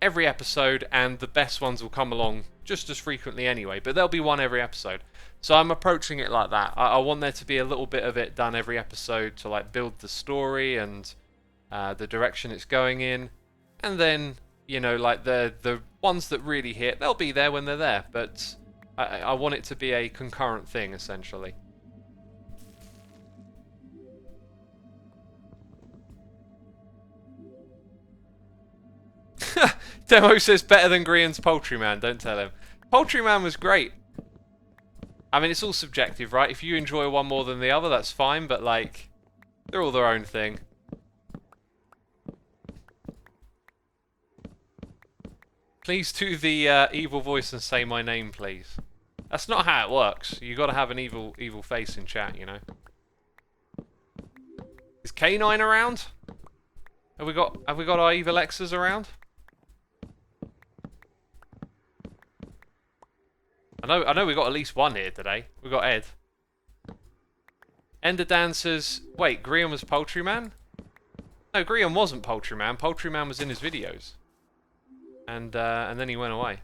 every episode and the best ones will come along just as frequently anyway, but there'll be one every episode. So I'm approaching it like that. I want there to be a little bit of it done every episode to like build the story and the direction it's going in, and then, you know, like the ones that really hit, they'll be there when they're there, but I want it to be a concurrent thing, essentially. Demo says better than Grian's Poultry Man, don't tell him. Poultry Man was great. I mean, it's all subjective, right? If you enjoy one more than the other, that's fine, but like, they're all their own thing. Please do the evil voice and say my name, please. That's not how it works. You got to have an evil face in chat, you know. Is K9 around? Have we got our evil X's around? I know we got at least one here today. We got Ed. Ender Dancers. Wait, Grian was Poultry Man? No, Grian wasn't Poultry Man. Poultry Man was in his videos. And then he went away.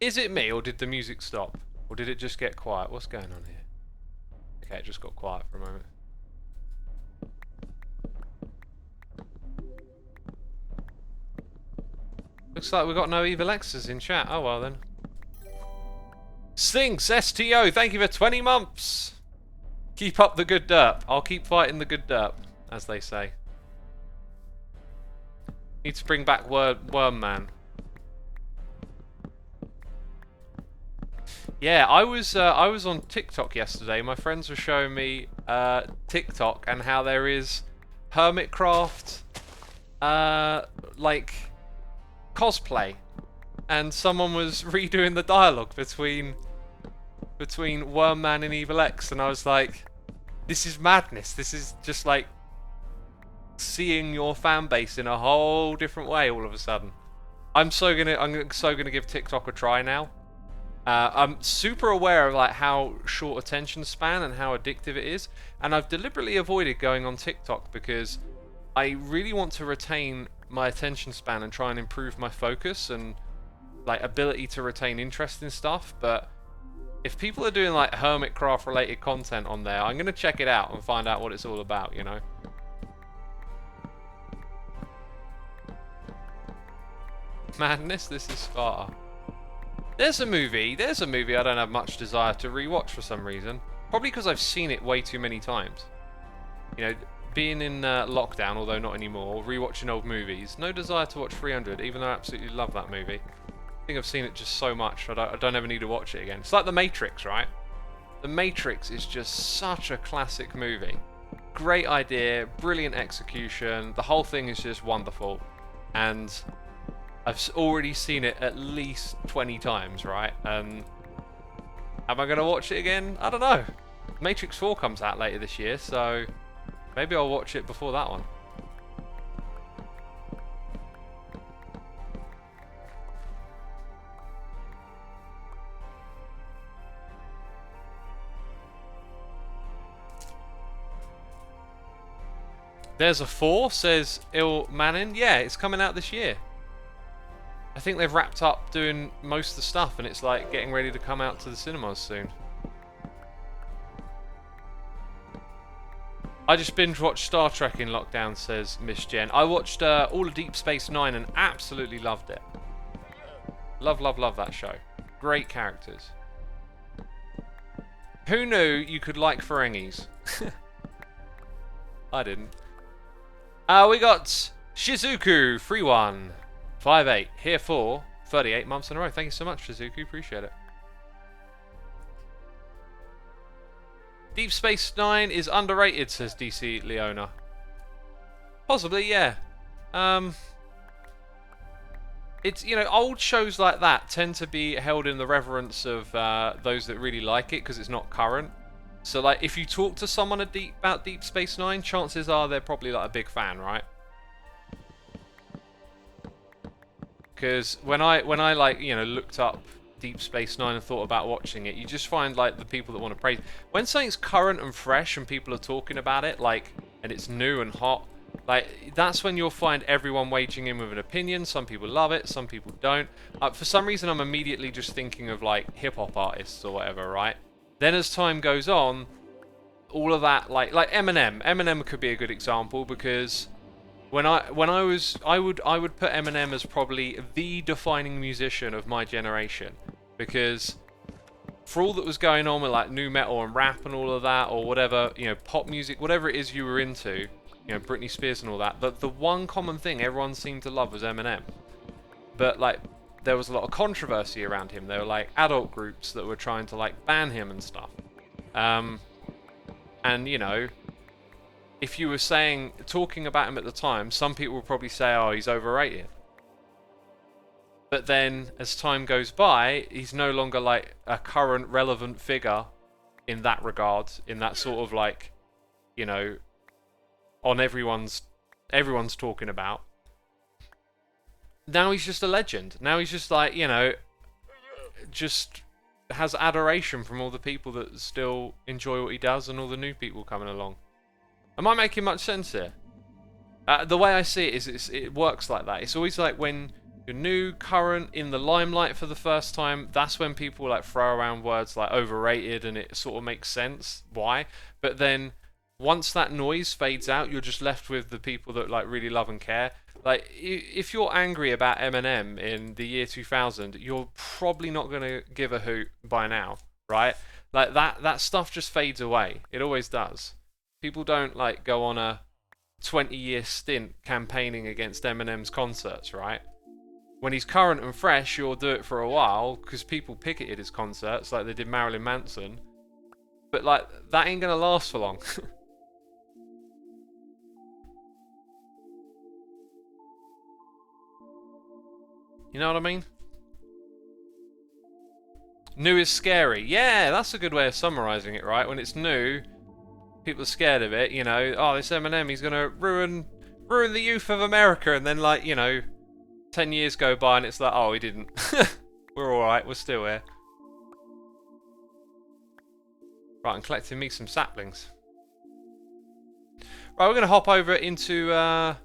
Is it me, or did the music stop? Or did it just get quiet? What's going on here? Okay, it just got quiet for a moment. Looks like we've got no evil X's in chat. Oh well then. Sinks STO, thank you for 20 months. Keep up the good derp. I'll keep fighting the good derp, as they say. Need to bring back Worm Man. Yeah, I was on TikTok yesterday. My friends were showing me TikTok and how there is Hermitcraft, like cosplay, and someone was redoing the dialogue between Worm Man and Evil X, and I was like, this is madness. This is just like seeing your fan base in a whole different way all of a sudden. I'm so gonna give TikTok a try now. I'm super aware of like how short attention span and how addictive it is, and I've deliberately avoided going on TikTok because I really want to retain my attention span and try and improve my focus and like ability to retain interest in stuff. But if people are doing like Hermitcraft related content on there, I'm gonna check it out and find out what it's all about, you know. Madness, this is Sparta. There's a movie I don't have much desire to rewatch for some reason. Probably because I've seen it way too many times. You know, being in lockdown, although not anymore, rewatching old movies. No desire to watch 300, even though I absolutely love that movie. I think I've seen it just so much, I don't ever need to watch it again. It's like The Matrix, right? The Matrix is just such a classic movie. Great idea, brilliant execution, the whole thing is just wonderful. And I've already seen it at least 20 times, right? Am I going to watch it again? I don't know. Matrix 4 comes out later this year, so maybe I'll watch it before that one. There's a 4, says Il Manin. Yeah, it's coming out this year. I think they've wrapped up doing most of the stuff and it's like getting ready to come out to the cinemas soon. I just binge watched Star Trek in lockdown, says Miss Jen. I watched all of Deep Space Nine and absolutely loved it. Love, love, love that show. Great characters. Who knew you could like Ferengis? I didn't. We got Shizuku, free one. 5-8, here for 38 months in a row. Thank you so much, Shizuku. Appreciate it. Deep Space Nine is underrated, says DC Leona. Possibly, yeah. It's, you know, old shows like that tend to be held in the reverence of those that really like it because it's not current. So, like, if you talk to someone about Deep Space Nine, chances are they're probably like a big fan, right? Because when I like, you know, looked up Deep Space Nine and thought about watching it, you just find like the people that want to praise. When something's current and fresh and people are talking about it, like, and it's new and hot, like, that's when you'll find everyone waging in with an opinion. Some people love it, some people don't. For some reason, I'm immediately just thinking of like hip hop artists or whatever, right? Then as time goes on, all of that, like Eminem could be a good example because when I would put Eminem as probably the defining musician of my generation, because for all that was going on with like nu metal and rap and all of that, or whatever, you know, pop music, whatever it is you were into, you know, Britney Spears and all that, but the one common thing everyone seemed to love was Eminem. But like, there was a lot of controversy around him. There were like adult groups that were trying to like ban him and stuff. And you know, if you were talking about him at the time, some people would probably say, oh, he's overrated. But then, as time goes by, he's no longer like a current relevant figure in that regard, in that sort of like, you know, on everyone's talking about. Now he's just a legend. Now he's just like, you know, just has adoration from all the people that still enjoy what he does and all the new people coming along. Am I making much sense here? The way I see it is it works like that. It's always like when you're new, current, in the limelight for the first time, that's when people like throw around words like overrated and it sort of makes sense why. But then once that noise fades out, you're just left with the people that like really love and care. Like, if you're angry about Eminem in the year 2000, you're probably not going to give a hoot by now, right? Like, that stuff just fades away. It always does. People don't, like, go on a 20-year stint campaigning against Eminem's concerts, right? When he's current and fresh, you'll do it for a while, because people picketed his concerts, like they did Marilyn Manson. But, like, that ain't going to last for long. You know what I mean? New is scary. Yeah, that's a good way of summarizing it, right? When it's new, people are scared of it, you know. Oh, this Eminem, he's going to ruin the youth of America. And then, like, you know, 10 years go by and it's like, oh, he didn't. We're alright, we're still here. Right, I'm collecting me some saplings. Right, we're going to hop over into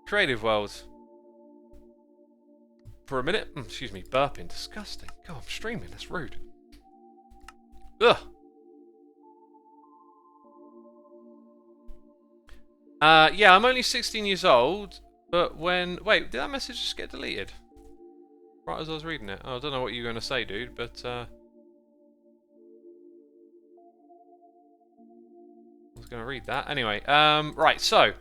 Creative Worlds. For a minute. Excuse me, burping. Disgusting. God, I'm streaming. That's rude. Ugh. Yeah, I'm only 16 years old, but when... Wait, did that message just get deleted? Right as I was reading it. Oh, I don't know what you're going to say, dude, but... I was going to read that. Anyway, right, so...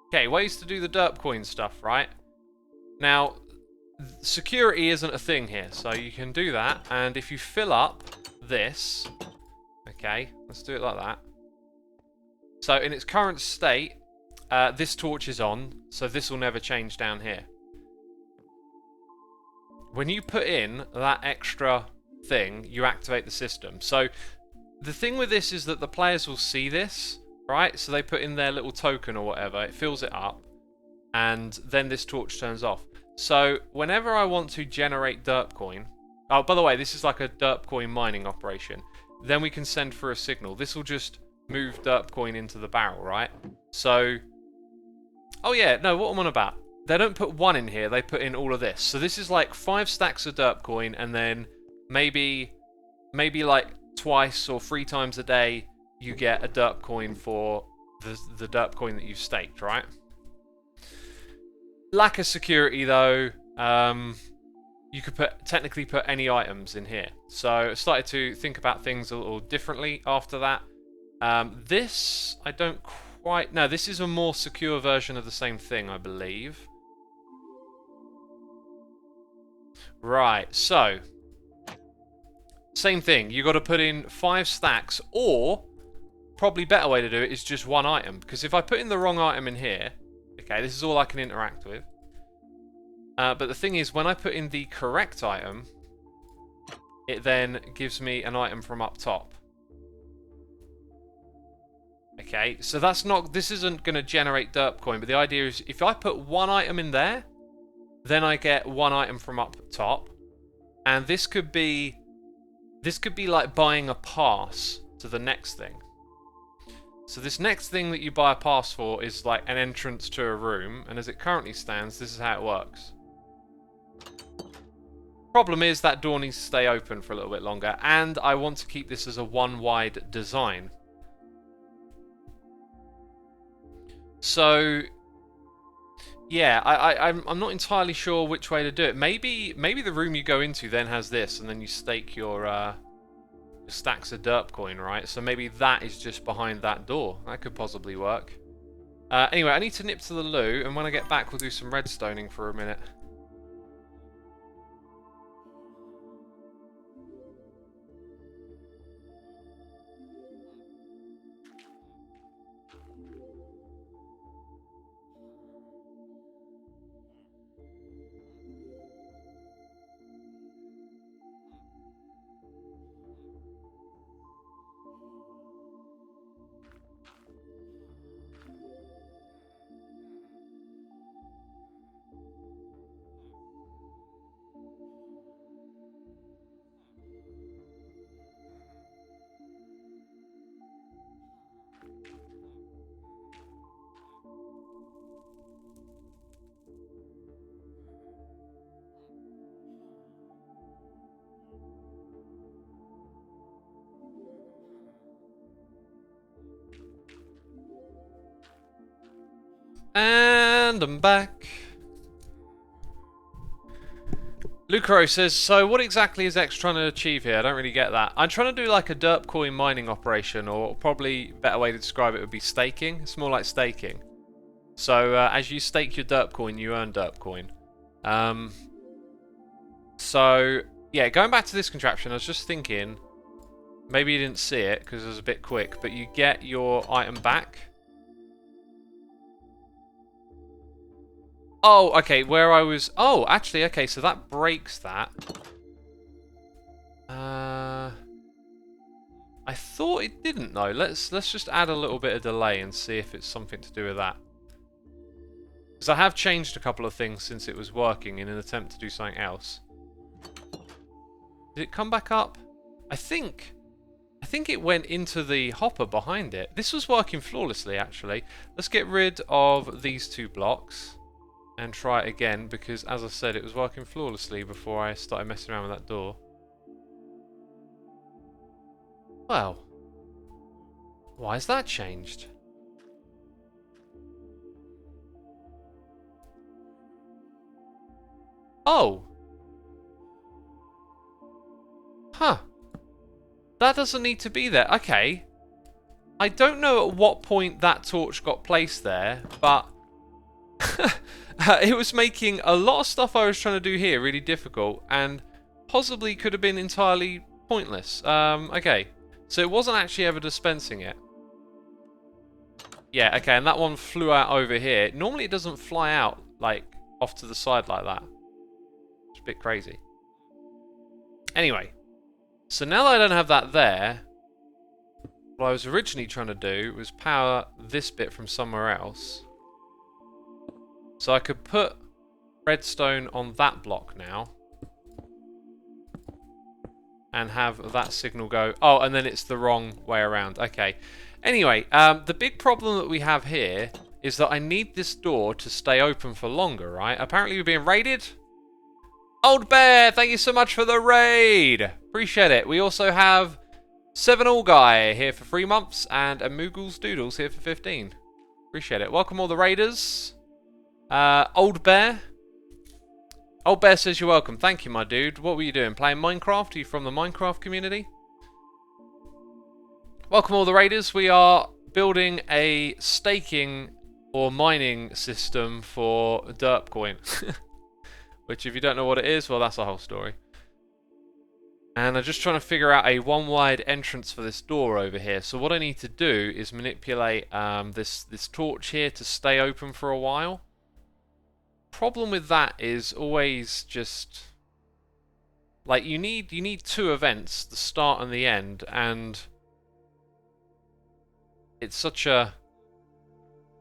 Okay, ways to do the Derp Coin stuff, right? Now, security isn't a thing here, so you can do that, and if you fill up this, okay, let's do it like that. So in its current state, this torch is on, so this will never change down here. When you put in that extra thing, you activate the system. So the thing with this is that the players will see this, right? So they put in their little token or whatever, it fills it up, and then this torch turns off. So whenever I want to generate Derp Coin, oh, by the way, this is like a Derp Coin mining operation, then we can send for a signal. This will just move Derp Coin into the barrel, right? So, oh yeah, no, what I'm on about. They don't put one in here, they put in all of this. So this is like 5 stacks of Derp Coin, and then maybe like twice or 3 times a day, you get a Derp Coin for the Derp Coin that you've staked, right? Lack of security though, you could technically put any items in here. So I started to think about things a little differently after that. This, I don't quite... No, this is a more secure version of the same thing, I believe. Right, so... Same thing. You got to put in 5 stacks, or probably better way to do it is just one item. Because if I put in the wrong item in here, okay, this is all I can interact with. But the thing is, when I put in the correct item, it then gives me an item from up top. Okay, so that's not, this isn't going to generate Derp Coin, but the idea is if I put one item in there, then I get one item from up top. And this could be like buying a pass to the next thing. So this next thing that you buy a pass for is like an entrance to a room, and as it currently stands, this is how it works. Problem is that door needs to stay open for a little bit longer, and I want to keep this as a one-wide design. So, yeah, I'm not entirely sure which way to do it. Maybe the room you go into then has this, and then you stake your stacks of Derp Coin, right? So maybe that is just behind that door. That could possibly work. Anyway, I need to nip to the loo, and when I get back, we'll do some redstoning for a minute. And I'm back. Lucaro says, so what exactly is X trying to achieve here? I don't really get that. I'm trying to do like a Derp Coin mining operation, or probably a better way to describe it would be staking. It's more like staking. So as you stake your Derp Coin, you earn Derp Coin. So yeah, going back to this contraption, I was just thinking, maybe you didn't see it because it was a bit quick, but you get your item back. Oh, okay, where I was... Oh, actually, okay, so that breaks that. I thought it didn't, though. Let's just add a little bit of delay and see if it's something to do with that. Because I have changed a couple of things since it was working in an attempt to do something else. Did it come back up? I think it went into the hopper behind it. This was working flawlessly, actually. Let's get rid of these 2 blocks. And try it again, because as I said, it was working flawlessly before I started messing around with that door. Well, why has that changed? Oh! Huh. That doesn't need to be there. Okay. I don't know at what point that torch got placed there, but... it was making a lot of stuff I was trying to do here really difficult, and possibly could have been entirely pointless. Okay, so it wasn't actually ever dispensing it. Yeah, okay, and that one flew out over here. Normally it doesn't fly out, like, off to the side like that. It's a bit crazy. Anyway, so now that I don't have that there, what I was originally trying to do was power this bit from somewhere else. So I could put redstone on that block now. And have that signal go... Oh, and then it's the wrong way around. Okay. Anyway, the big problem that we have here is that I need this door to stay open for longer, right? Apparently we're being raided. Old Bear, thank you so much for the raid. Appreciate it. We also have 7 All Guy here for 3 months and a Moogles Doodles here for 15. Appreciate it. Welcome all the raiders. Old Bear. Old Bear says you're welcome. Thank you, my dude. What were you doing? Playing Minecraft? Are you from the Minecraft community? Welcome all the raiders. We are building a staking or mining system for Derp Coin. Which, if you don't know what it is, well, that's a whole story. And I'm just trying to figure out a one-wide entrance for this door over here. So what I need to do is manipulate this torch here to stay open for a while. Problem with that is always just like you need two events, the start and the end, and it's such a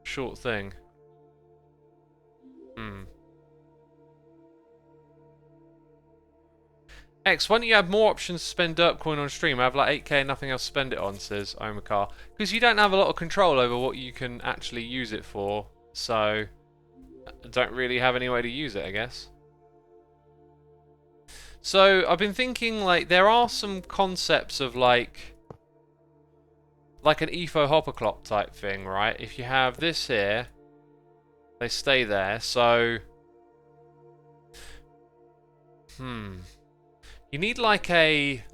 short thing. X, why don't you have more options to spend Derp Coin on stream? I have like 8k and nothing else to spend it on, says Omar. Because you don't have a lot of control over what you can actually use it for, so I don't really have any way to use it, I guess. So I've been thinking, like, there are some concepts of like an EFO hopper clock type thing, right? If you have this here, they stay there, so you need like a...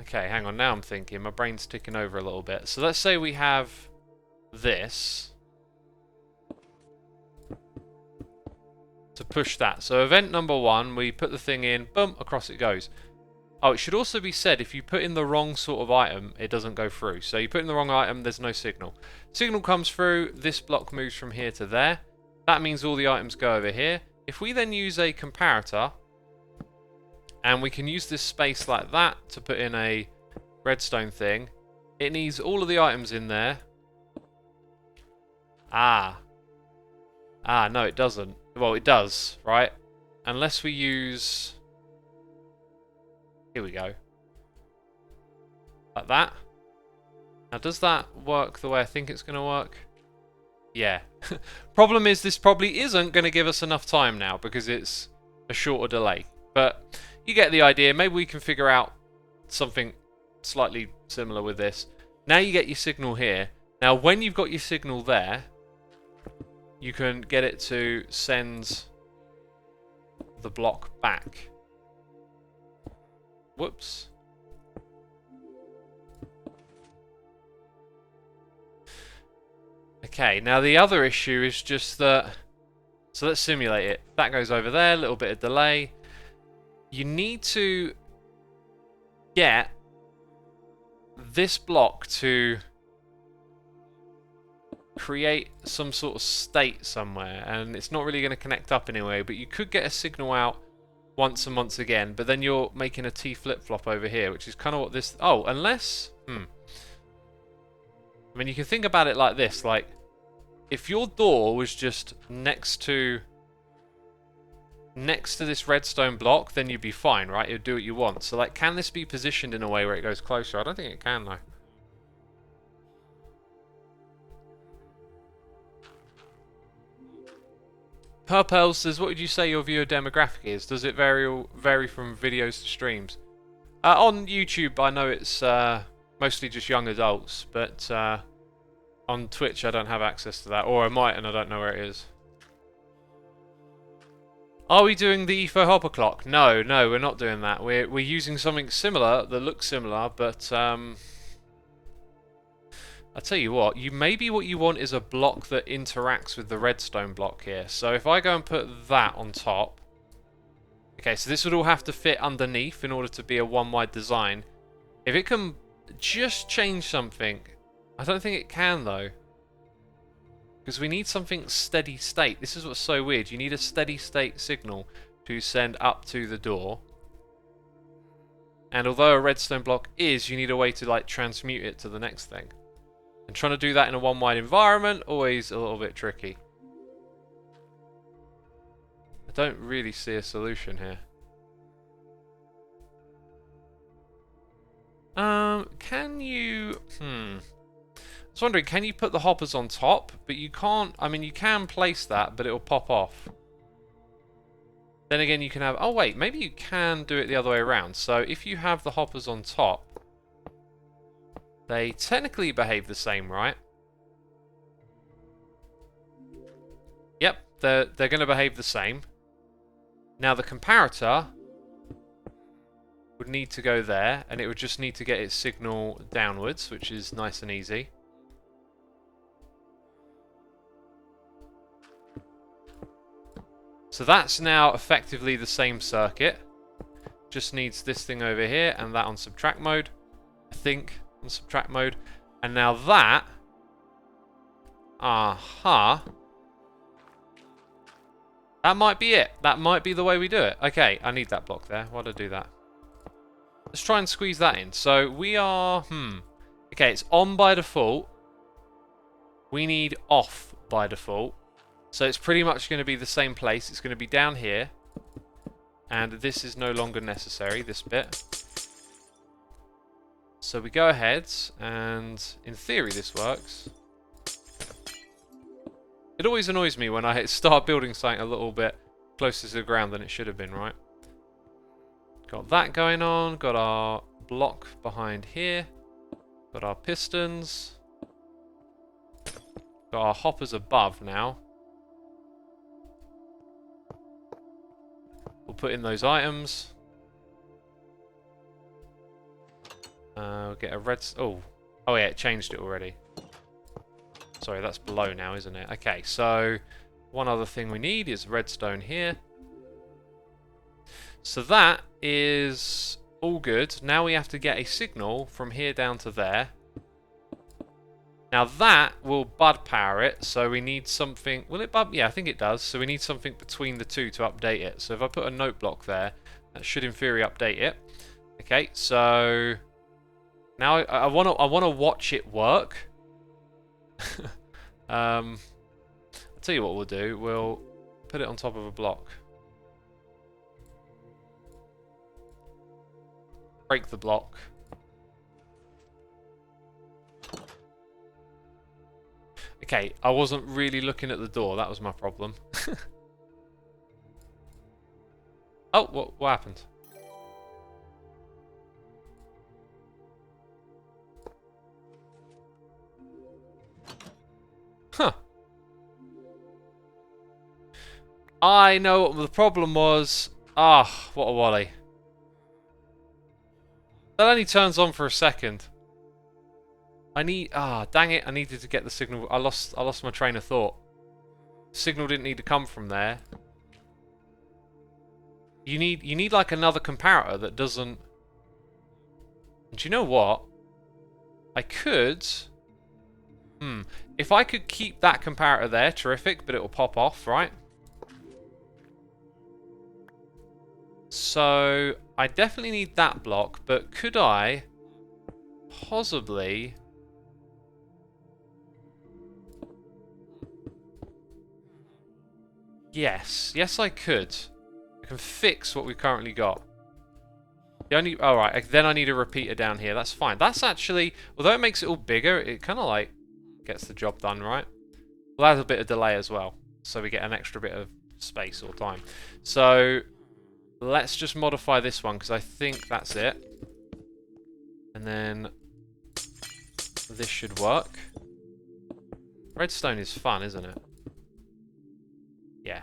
Okay, hang on, now I'm thinking. My brain's ticking over a little bit. So let's say we have this to push that. So event number 1, we put the thing in, boom, across it goes. Oh, it should also be said, if you put in the wrong sort of item, it doesn't go through. So you put in the wrong item, there's no signal. Signal comes through, this block moves from here to there. That means all the items go over here. If we then use a comparator, and we can use this space like that to put in a redstone thing, it needs all of the items in there. No, it doesn't. Well, it does, right? Unless we use... Here we go. Like that. Now, does that work the way I think it's going to work? Yeah. Problem is, this probably isn't going to give us enough time now because it's a shorter delay. But you get the idea. Maybe we can figure out something slightly similar with this. Now you get your signal here. Now, when you've got your signal there, you can get it to send the block back. Whoops. Okay, now the other issue is just that... So let's simulate it. That goes over there, a little bit of delay. You need to get this block to create some sort of state somewhere, and it's not really going to connect up anyway, but you could get a signal out once and once again, but then you're making a T flip-flop over here, which is kind of what this... Oh, unless... I mean, you can think about it like this, like, if your door was just next to this redstone block, then you'd be fine, right? You'd do what you want. So, like, can this be positioned in a way where it goes closer? I don't think it can, though. Purpel says, what would you say your viewer demographic is? Does it vary from videos to streams? On YouTube, I know it's mostly just young adults, but on Twitch, I don't have access to that. Or I might, and I don't know where it is. Are we doing the EFO hopper clock? No, we're not doing that. We're using something similar that looks similar, but I'll tell you what, maybe what you want is a block that interacts with the redstone block here. So if I go and put that on top... Okay, so this would all have to fit underneath in order to be a one-wide design. If it can just change something... I don't think it can, though. Because we need something steady state. This is what's so weird. You need a steady state signal to send up to the door. And although a redstone block is, you need a way to, like, transmute it to the next thing. And trying to do that in a one-wide environment, always a little bit tricky. I don't really see a solution here. Can you... I was wondering, can you put the hoppers on top? But you can't... I mean, you can place that, but it'll pop off. Then again, you can have... Oh, wait, maybe you can do it the other way around. So if you have the hoppers on top... They technically behave the same, right? Yep, they're going to behave the same. Now the comparator would need to go there, and it would just need to get its signal downwards, which is nice and easy. So that's now effectively the same circuit. just needs this thing over here and that on subtract mode. I think on subtract mode. And now that... Aha. That might be it. That might be the way we do it. Okay, I need that block there. Why did I do that? Let's try and squeeze that in. So we are... Okay, it's on by default. We need off by default. So it's pretty much going to be the same place. It's going to be down here. And this is no longer necessary, this bit. So we go ahead, and in theory this works. It always annoys me when I start building something a little bit closer to the ground than it should have been, right? Got that going on, got our block behind here, got our pistons, got our hoppers above now. We'll put in those items. We'll get a red... Oh yeah, it changed it already. Sorry, that's below now, isn't it? Okay, so one other thing we need is redstone here. So that is all good. Now we have to get a signal from here down to there. Now that will bud power it, so we need something... Will it bud? Yeah, I think it does. So we need something between the two to update it. So if I put a note block there, that should in theory update it. Okay, so now I wanna watch it work. I'll tell you what we'll do. We'll put it on top of a block. Break the block. Okay, I wasn't really looking at the door. That was my problem. Oh, what happened? Huh. I know what the problem was. Ah, what a wally. That only turns on for a second. Dang it, I needed to get the signal. I lost my train of thought. Signal didn't need to come from there. You need like another comparator that doesn't... Do you know what? I could... If I could keep that comparator there, terrific, but it will pop off, right? So, I definitely need that block, but could I possibly... Yes, I could. I can fix what we've currently got. Alright, then I need a repeater down here. That's fine. That's actually, although it makes it all bigger, it kind of like gets the job done, right? Well, that's a bit of delay as well. So we get an extra bit of space or time. So let's just modify this one, because I think that's it. And then this should work. Redstone is fun, isn't it? Yeah.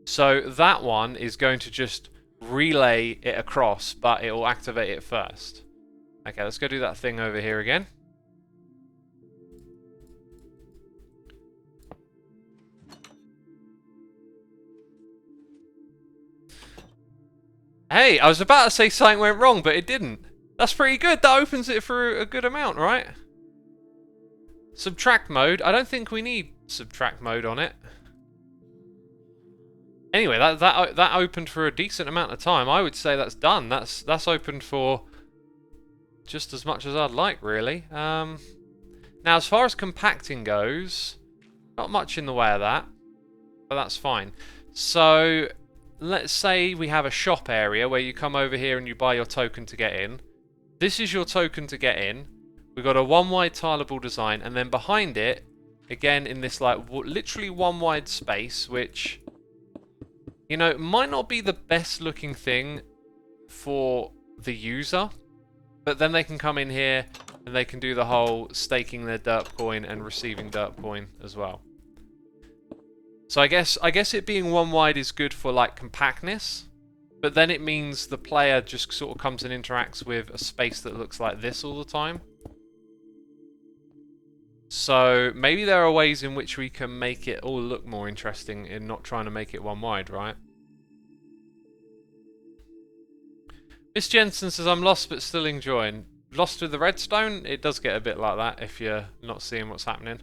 So that one is going to just relay it across, but it will activate it first. Okay, let's go do that thing over here again. Hey, I was about to say something went wrong, but it didn't. That's pretty good. That opens it for a good amount, right? Subtract mode. I don't think we need subtract mode on it. Anyway, that opened for a decent amount of time. I would say that's done. That's opened for just as much as I'd like, really. Now, as far as compacting goes, not much in the way of that, but that's fine. So, let's say we have a shop area where you come over here and you buy your token to get in. This is your token to get in. We've got a one-wide tileable design, and then behind it, again in this like literally one-wide space, which, you know, might not be the best looking thing for the user, but then they can come in here and they can do the whole staking their Derp Coin and receiving Derp Coin as well. So I guess it being one wide is good for like compactness, but then it means the player just sort of comes and interacts with a space that looks like this all the time. So maybe there are ways in which we can make it all look more interesting in not trying to make it one wide, right? Miss Jensen says, I'm lost but still enjoying. Lost with the redstone? It does get a bit like that if you're not seeing what's happening.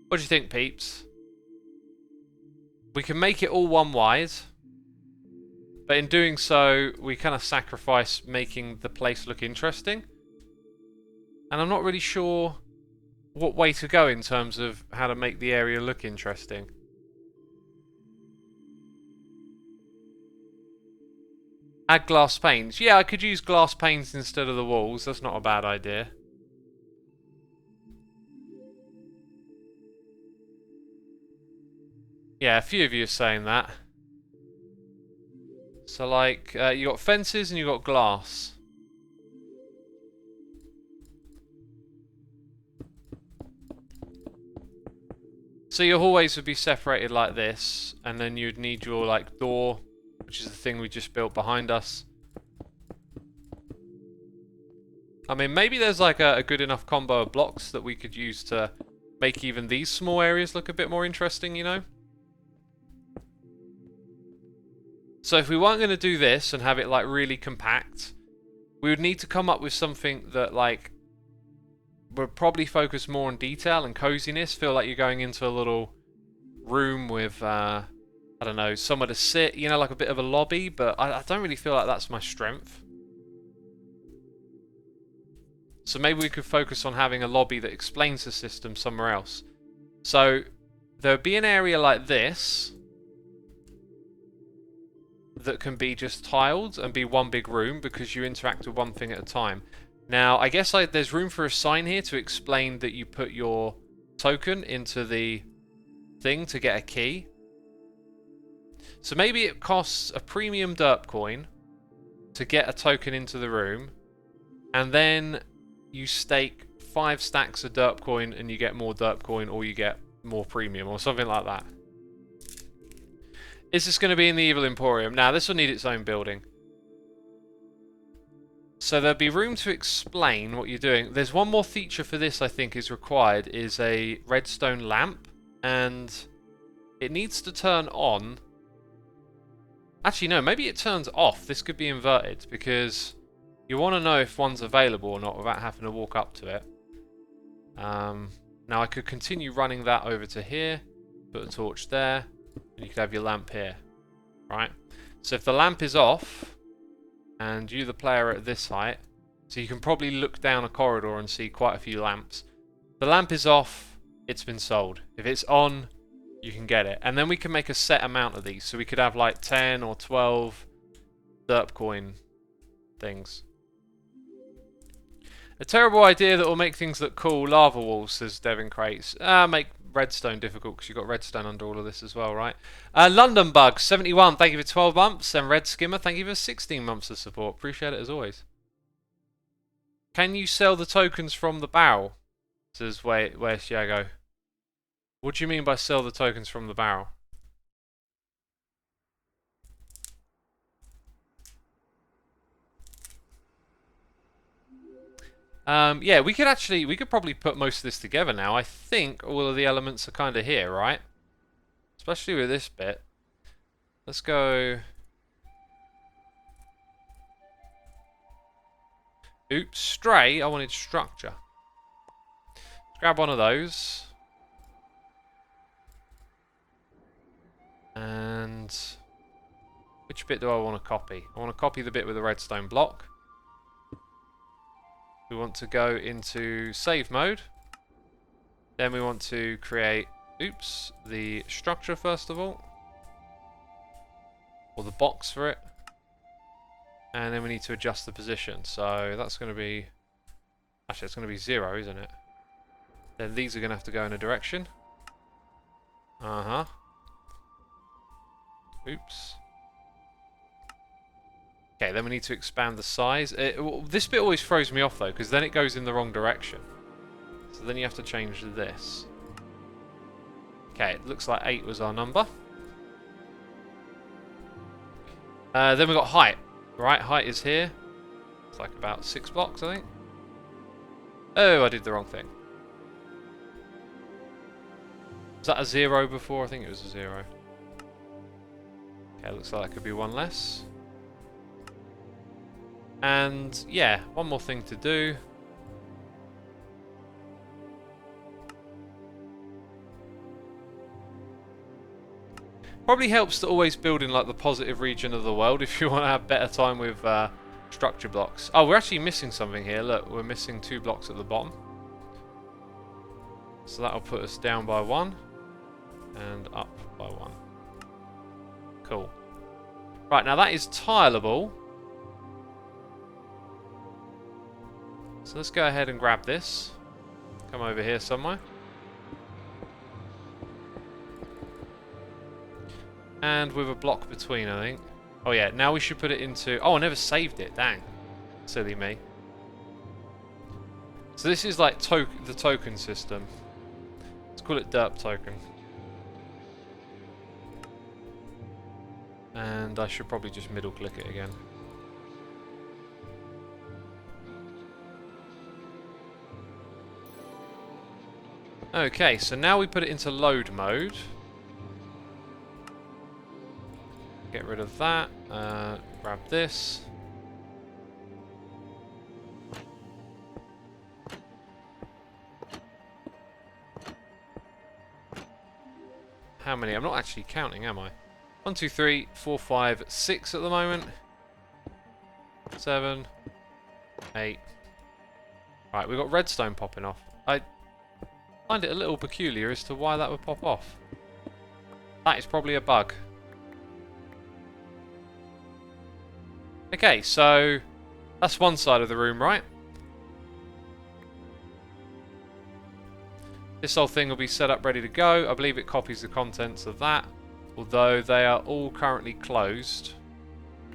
What do you think, peeps? We can make it all one wide, but in doing so, we kind of sacrifice making the place look interesting. And I'm not really sure what way to go in terms of how to make the area look interesting. Add glass panes. Yeah, I could use glass panes instead of the walls. That's not a bad idea. Yeah, a few of you are saying that. So, like, you got fences and you got glass. So your hallways would be separated like this, and then you'd need your, like, door, which is the thing we just built behind us. I mean, maybe there's, like, a good enough combo of blocks that we could use to make even these small areas look a bit more interesting, you know? So if we weren't going to do this and have it, like, really compact, we would need to come up with something that, like, would probably focus more on detail and coziness. Feel like you're going into a little room with, I don't know, somewhere to sit, you know, like a bit of a lobby, but I don't really feel like that's my strength. So maybe we could focus on having a lobby that explains the system somewhere else. So there would be an area like this that can be just tiled and be one big room because you interact with one thing at a time. Now, I guess there's room for a sign here to explain that you put your token into the thing to get a key. So maybe it costs a premium Derp Coin to get a token into the room, and then you stake 5 stacks of Derp Coin and you get more Derp Coin, or you get more premium, or something like that. Is this going to be in the Evil Emporium? Now, this will need its own building. So there'll be room to explain what you're doing. There's one more feature for this I think is required, is a redstone lamp. And it needs to turn on. Actually, no, maybe it turns off. This could be inverted because you want to know if one's available or not without having to walk up to it. Now I could continue running that over to here. Put a torch there. And you could have your lamp here. Right? So if the lamp is off, and you, the player, are at this height, so you can probably look down a corridor and see quite a few lamps. The lamp is off, it's been sold. If it's on, you can get it. And then we can make a set amount of these. So we could have like 10 or 12 Derp Coin things. A terrible idea that will make things look cool. Lava walls, says Devin Crates. Make redstone difficult because you've got redstone under all of this as well, right? London Bug 71, thank you for 12 months, and Red Skimmer, thank you for 16 months of support. Appreciate it as always. Can you sell the tokens from the barrel? Says where's Yago? What do you mean by sell the tokens from the barrel? Yeah, we could probably put most of this together now. I think all of the elements are kind of here, right? Especially with this bit. Let's go. Oops, stray. I wanted structure. Let's grab one of those. And which bit do I want to copy? I want to copy the bit with the redstone block. We want to go into save mode. Then we want to create, the structure first of all. Or the box for it. And then we need to adjust the position. So that's going to be, actually it's going to be 0, isn't it? Then these are going to have to go in a direction. Oops. Okay, then we need to expand the size. This bit always throws me off though, because then it goes in the wrong direction. So then you have to change this. Okay, it looks like 8 was our number. Then we've got height. Right, height is here. It's like about 6 blocks, I think. Oh, I did the wrong thing. Was that a 0 before? I think it was a 0. Okay, looks like that could be one less. And yeah, one more thing to do. Probably helps to always build in like the positive region of the world if you want to have better time with structure blocks. Oh, we're actually missing something here. Look, we're missing 2 blocks at the bottom. So that'll put us down by 1 and up by 1. Cool. Right, now that is tileable. So let's go ahead and grab this. Come over here somewhere. And with a block between, I think. Oh yeah, now we should put it into... Oh, I never saved it. Dang. Silly me. So this is like the token system. Let's call it Derp token. And I should probably just middle click it again. Okay, so now we put it into load mode. Get rid of that. Grab this. How many? I'm not actually counting, am I? 1, 2, 3, 4, 5, 6 at the moment. 7, 8. Right, we've got redstone popping off. I find it a little peculiar as to why that would pop off. That is probably a bug. Okay, so that's one side of the room, right? This whole thing will be set up ready to go. I believe it copies the contents of that, although they are all currently closed.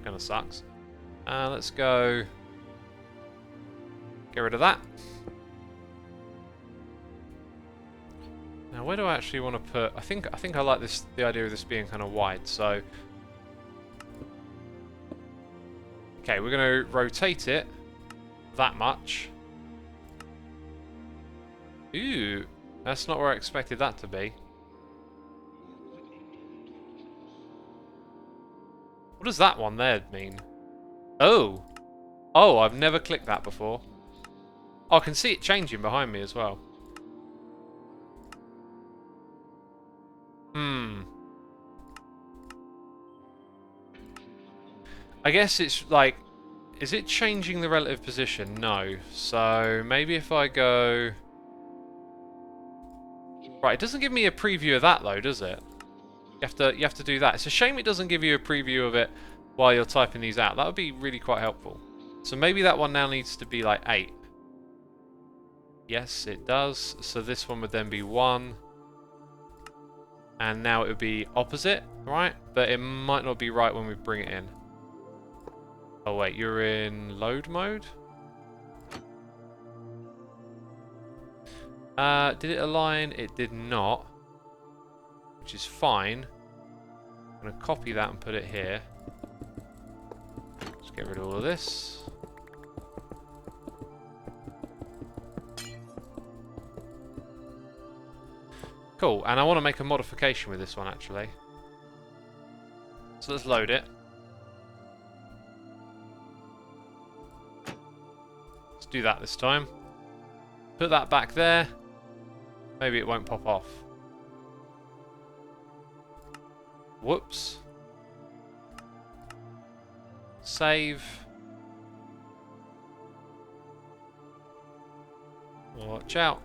Kinda sucks. Let's go get rid of that. Now, where do I actually want to put? I think I like this. The idea of this being kind of wide. So, okay, we're going to rotate it that much. Ooh, that's not where I expected that to be. What does that one there mean? Oh, oh, I've never clicked that before. Oh, I can see it changing behind me as well. I guess it's like, is it changing the relative position? No. So maybe if I go... Right, it doesn't give me a preview of that though, does it? You have to do that. It's a shame it doesn't give you a preview of it while you're typing these out. That would be really quite helpful. So maybe that one now needs to be like 8. Yes, it does. So this one would then be 1. And now it would be opposite, right? But it might not be right when we bring it in. Oh wait, you're in load mode? Did it align? It did not. Which is fine. I'm going to copy that and put it here. Just get rid of all of this. Cool, and I want to make a modification with this one actually. So let's load it. Let's do that this time. Put that back there. Maybe it won't pop off. Whoops. Save. Watch out.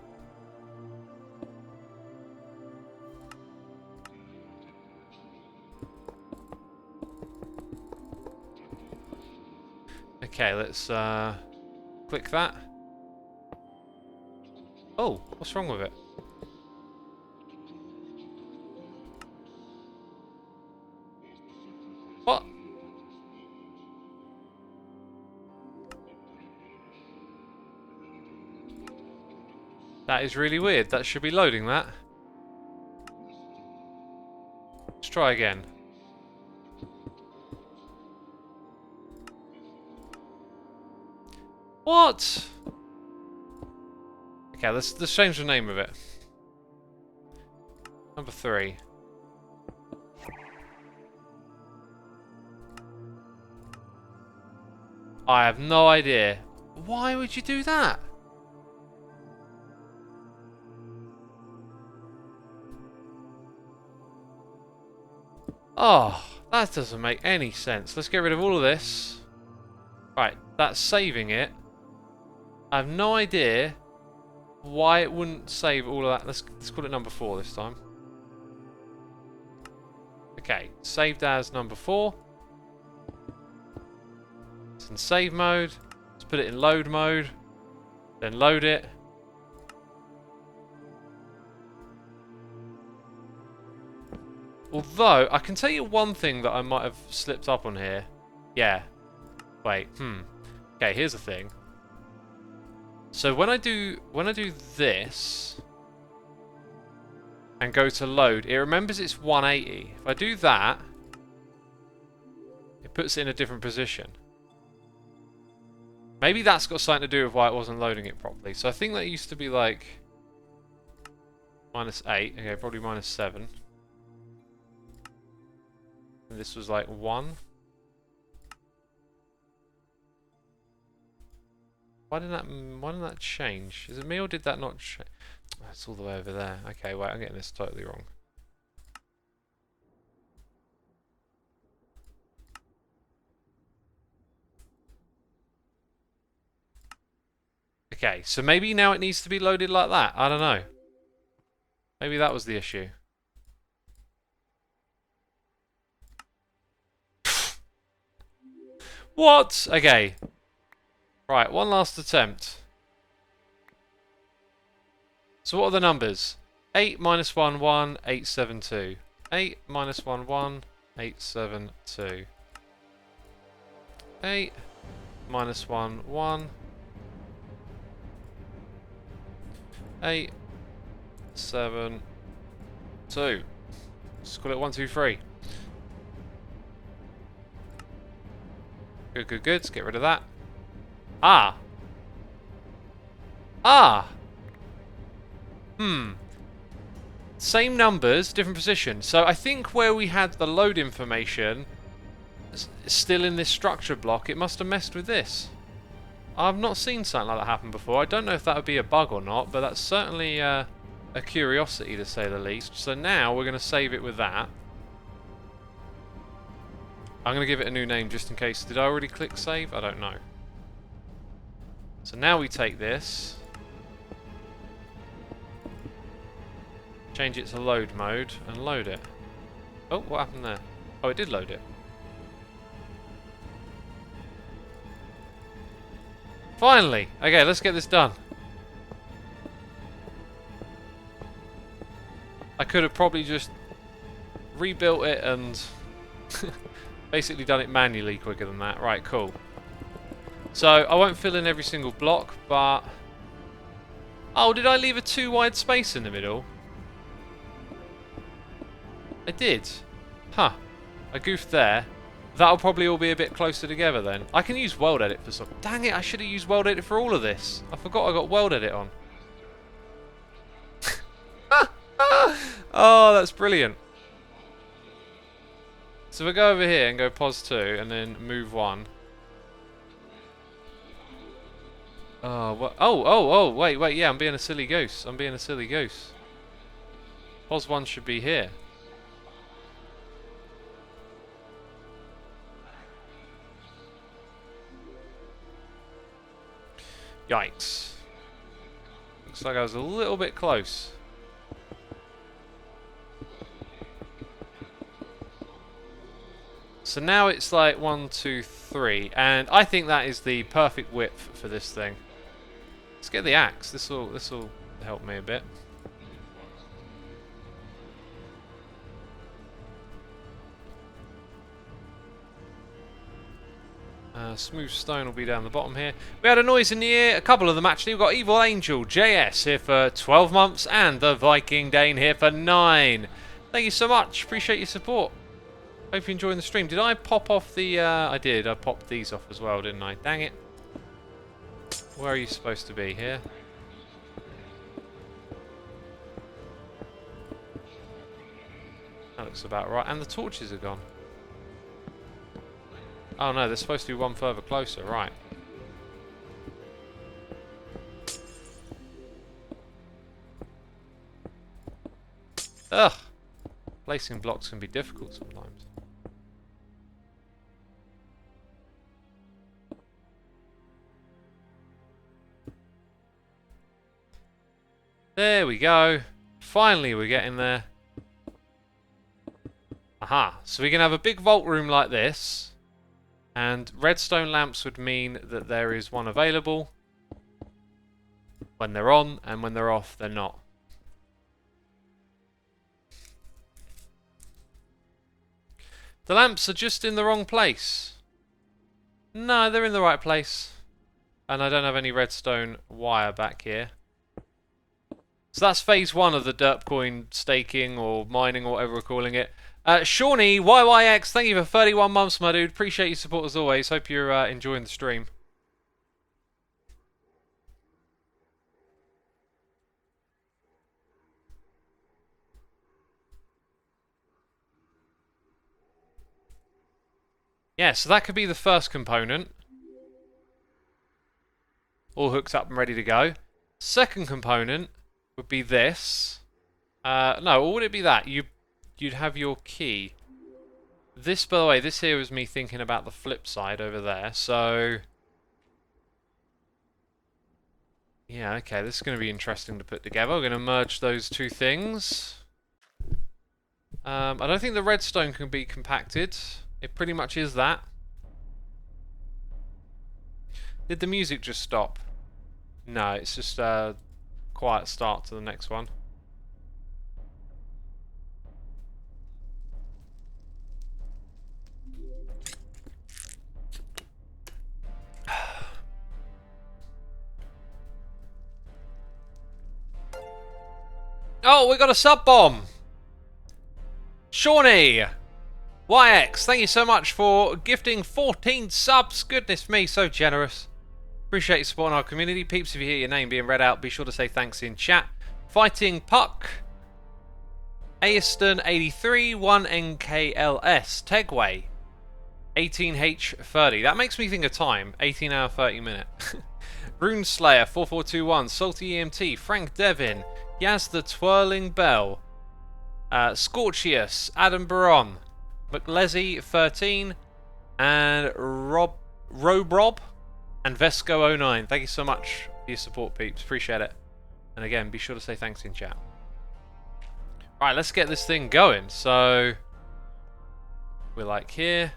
Okay, let's click that. Oh, what's wrong with it? What? That is really weird. That should be loading that. Let's try again. What? Okay, let's change the name of it. Number 3. I have no idea. Why would you do that? Oh, that doesn't make any sense. Let's get rid of all of this. Right, that's saving it. I have no idea why it wouldn't save all of that. Let's call it number 4 this time. Okay, saved as number 4. It's in save mode. Let's put it in load mode. Then load it. Although, I can tell you one thing that I might have slipped up on here. Yeah. Wait, Okay, here's the thing. So when I do this and go to load, it remembers it's 180. If I do that, it puts it in a different position. Maybe that's got something to do with why it wasn't loading it properly. So I think that used to be like -8. Okay, probably -7. And this was like 1. Why didn't that change? Is it me or did that not change? That's all the way over there. Okay, wait, I'm getting this totally wrong. Okay, so maybe now it needs to be loaded like that. I don't know. Maybe that was the issue. What? Okay. Right, one last attempt. So what are the numbers? 8 minus 1, 1, 8, 7, 2. 8 minus 1, 1, 8, 7, 2. 8 minus 1, 1. 8, 7, 2. Just call it 1, 2, 3. Good, good, good. Let's get rid of that. Ah! Ah! Same numbers, different position. So I think where we had the load information still in this structure block, it must have messed with this. I've not seen something like that happen before. I don't know if that would be a bug or not, but that's certainly a curiosity to say the least. So now we're going to save it with that. I'm going to give it a new name just in case. Did I already click save? I don't know. So now we take this, change it to load mode, and load it. Oh, what happened there? Oh, it did load it. Finally! Okay, let's get this done. I could have probably just rebuilt it and basically done it manually quicker than that. Right, cool. So, I won't fill in every single block, but... Oh, did I leave a too wide space in the middle? I did. Huh. I goofed there. That'll probably all be a bit closer together then. I can use World Edit for some... Dang it, I should have used World Edit for all of this. I forgot I got World Edit on. Oh, that's brilliant. So we'll go over here and go pos 2 and then move 1. Oh, what? Oh, wait, yeah, I'm being a silly goose. I'm being a silly goose. Pos 1 should be here. Yikes. Looks like I was a little bit close. So now it's like 1, 2, 3, and I think that is the perfect width for this thing. Let's get the axe. This will help me a bit. Smooth stone will be down the bottom here. We had a noise in the ear, a couple of them actually. We've got Evil Angel JS here for 12 months and the Viking Dane here for 9. Thank you so much. Appreciate your support. Hope you're enjoying the stream. Did I pop off the... I did. I popped these off as well, didn't I? Dang it. Where are you supposed to be? Here? looks about right. And the torches are gone. Oh no, there's supposed to be one further closer, right. Ugh! Placing blocks can be difficult sometimes. There we go. Finally we're getting there. Aha, so we can have a big vault room like this. And redstone lamps would mean that there is one available when they're on, and when they're off, they're not. The lamps are just in the wrong place. No, they're in the right place. And I don't have any redstone wire back here. So that's phase 1 of the Derp Coin staking or mining or whatever we're calling it. Shawnee, YYX, thank you for 31 months, my dude. Appreciate your support as always. Hope you're enjoying the stream. Yeah, so that could be the first component. All hooked up and ready to go. Second component would be this. No, or would it be that? You'd have your key. This, by the way, this here was me thinking about the flip side over there. So, yeah, okay, this is going to be interesting to put together. We're going to merge those two things. I don't think the redstone can be compacted. It pretty much is that. Did the music just stop? No, it's just a quiet start to the next one. Oh, we got a sub bomb! Shawnee! YX, thank you so much for gifting 14 subs. Goodness me, so generous. Appreciate you supporting our community. Peeps, if you hear your name being read out, be sure to say thanks in chat. Fighting Puck. Aiston83, 1NKLS. Tegway. 18H30. That makes me think of time. 18 hour, 30 minute. Rune Slayer, 4421. Salty EMT. Frank Devin. Yaz the Twirling Bell. Scorchius. Adam Baron. McLezzy 13 and Robrob and Vesco09. Thank you so much for your support, peeps. Appreciate it. And again, be sure to say thanks in chat. Alright, let's get this thing going. So we're like here,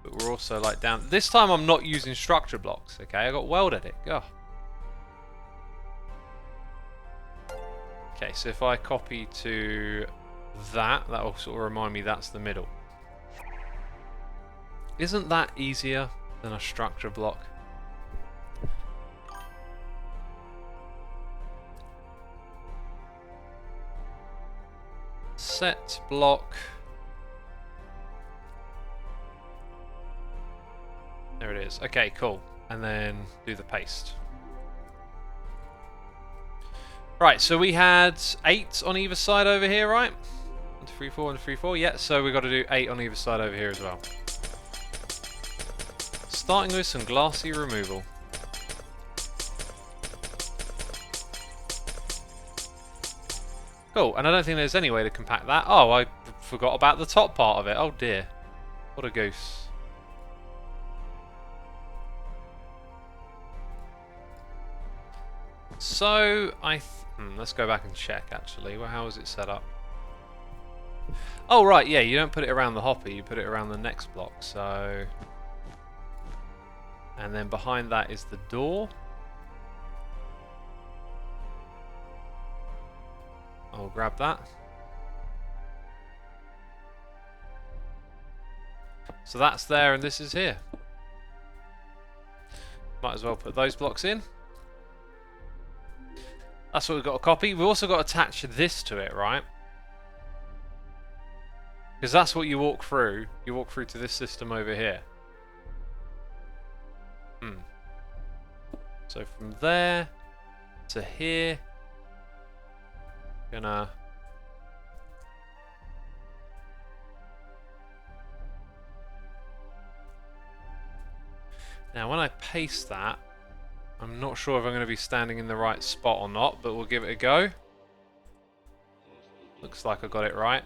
but we're also like down. This time I'm not using structure blocks, okay? I got weld edit. Go. Okay, so if I copy to that will sort of remind me that's the middle. Isn't that easier than a structure block? Set block. There it is. Okay, cool. And then do the paste. Right, so we had 8 on either side over here, right? 1, 2, 3, 4, 1, 2, 3, 4. Yeah, so we've got to do 8 on either side over here as well. Starting with some glassy removal. Cool, and I don't think there's any way to compact that. Oh, I forgot about the top part of it. Oh dear. What a goose. So, let's go back and check actually. Well, how is it set up? Oh right, yeah, you don't put it around the hopper, you put it around the next block, so... And then behind that is the door. I'll grab that. So that's there and this is here. Might as well put those blocks in. That's what we've got to copy. We've also got to attach this to it, right? Because that's what you walk through. You walk through to this system over here. So from there to here, gonna Now, when I paste that, I'm not sure if I'm going to be standing in the right spot or not, but we'll give it a go. Looks like I got it right.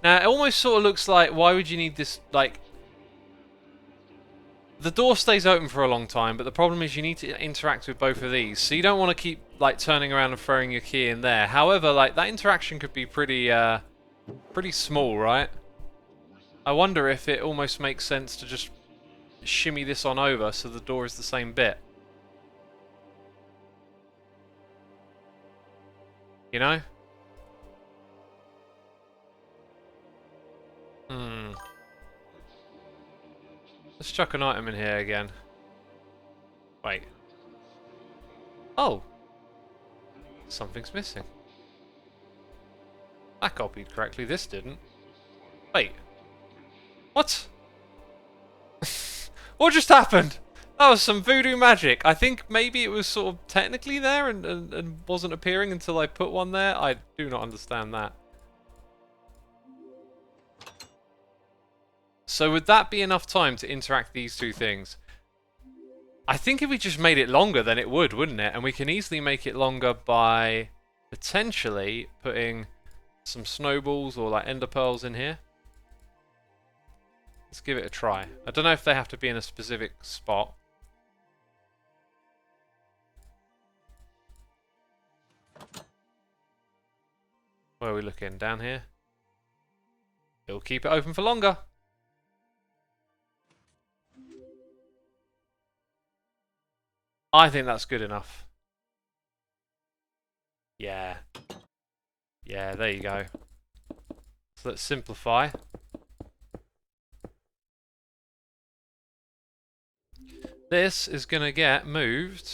Now, it almost sort of looks like, why would you need this, like... The door stays open for a long time, but the problem is you need to interact with both of these. So you don't want to keep, like, turning around and throwing your key in there. However, like, that interaction could be pretty, pretty small, right? I wonder if it almost makes sense to just shimmy this on over so the door is the same bit. You know? Let's chuck an item in here again. Wait. Oh! Something's missing. That copied correctly, this didn't. Wait. What? What just happened? That was some voodoo magic. I think maybe it was sort of technically there and wasn't appearing until I put one there. I do not understand that. So would that be enough time to interact these two things? I think if we just made it longer, then it would, wouldn't it? And we can easily make it longer by potentially putting some snowballs or like ender pearls in here. Let's give it a try. I don't know if they have to be in a specific spot. Where are we looking? Down here? It'll keep it open for longer. I think that's good enough. Yeah. Yeah, there you go. So let's simplify. This is going to get moved.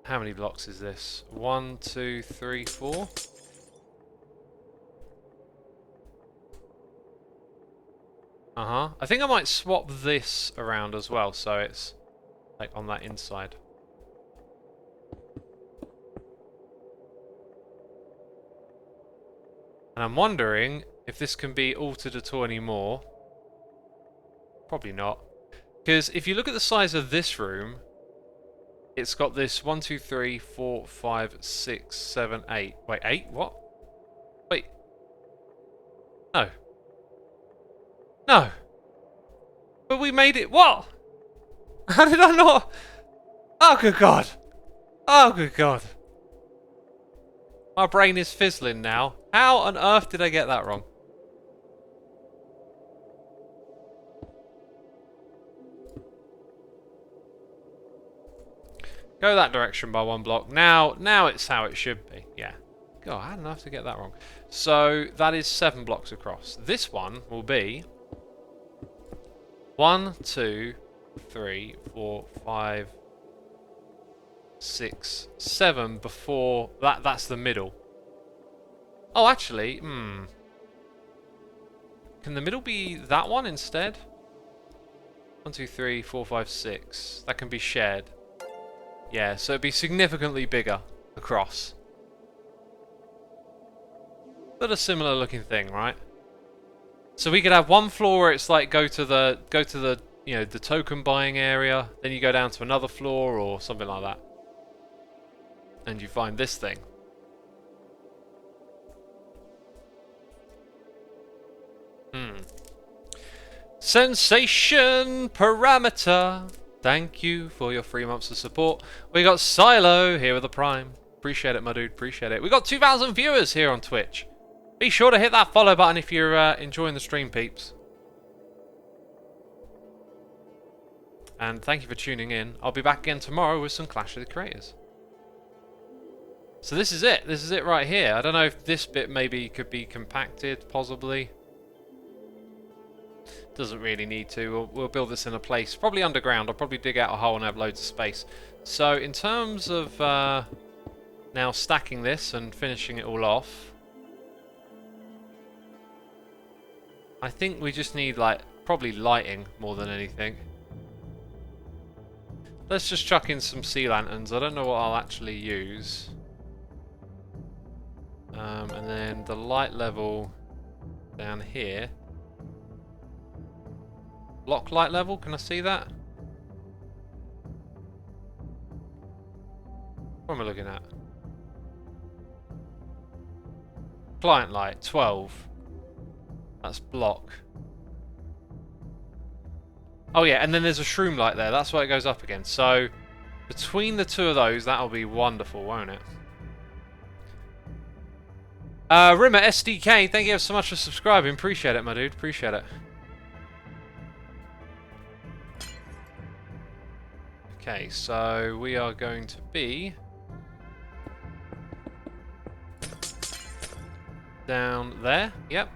How many blocks is this? 1, 2, 3, 4. I think I might swap this around as well, so it's like on that inside. And I'm wondering if this can be altered at all anymore. Probably not. Because if you look at the size of this room, it's got this 1, 2, 3, 4, 5, 6, 7, 8. Wait, 8? What? Wait. No. No. But we made it. What? How did I not? Oh, good God. Oh, good God. My brain is fizzling now. How on earth did I get that wrong? Go that direction by 1 block. Now it's how it should be. Yeah. God, I don't have to get that wrong. So that is 7 blocks across. This one will be 1, 2, 3, 4, 5, 6, 7 before that. That's the middle. Oh, actually, Can the middle be that one instead? 1, 2, 3, 4, 5, 6. That can be shared. Yeah, so it'd be significantly bigger across. But a similar looking thing, right? So we could have one floor where it's like go to the you know, the token buying area, then you go down to another floor or something like that. And you find this thing. Sensation parameter. Thank you for your 3 months of support. We got Silo here with a Prime. Appreciate it, my dude. Appreciate it. We got 2,000 viewers here on Twitch. Be sure to hit that follow button if you're enjoying the stream, peeps. And thank you for tuning in. I'll be back again tomorrow with some Clash of the Creators. So this is it. This is it right here. I don't know if this bit maybe could be compacted, possibly. Doesn't really need to. We'll build this in a place, probably underground. I'll probably dig out a hole and have loads of space. So in terms of now stacking this and finishing it all off, I think we just need like probably lighting more than anything. Let's just chuck in some sea lanterns. I don't know what I'll actually use. And then the light level down here. Block light level, can I see that? What am I looking at? Client light, 12. That's block. Oh yeah, and then there's a shroom light there. That's why it goes up again. So, between the two of those, that'll be wonderful, won't it? Rimmer SDK, thank you so much for subscribing. Appreciate it, my dude. Appreciate it. Okay, so we are going to be down there. Yep.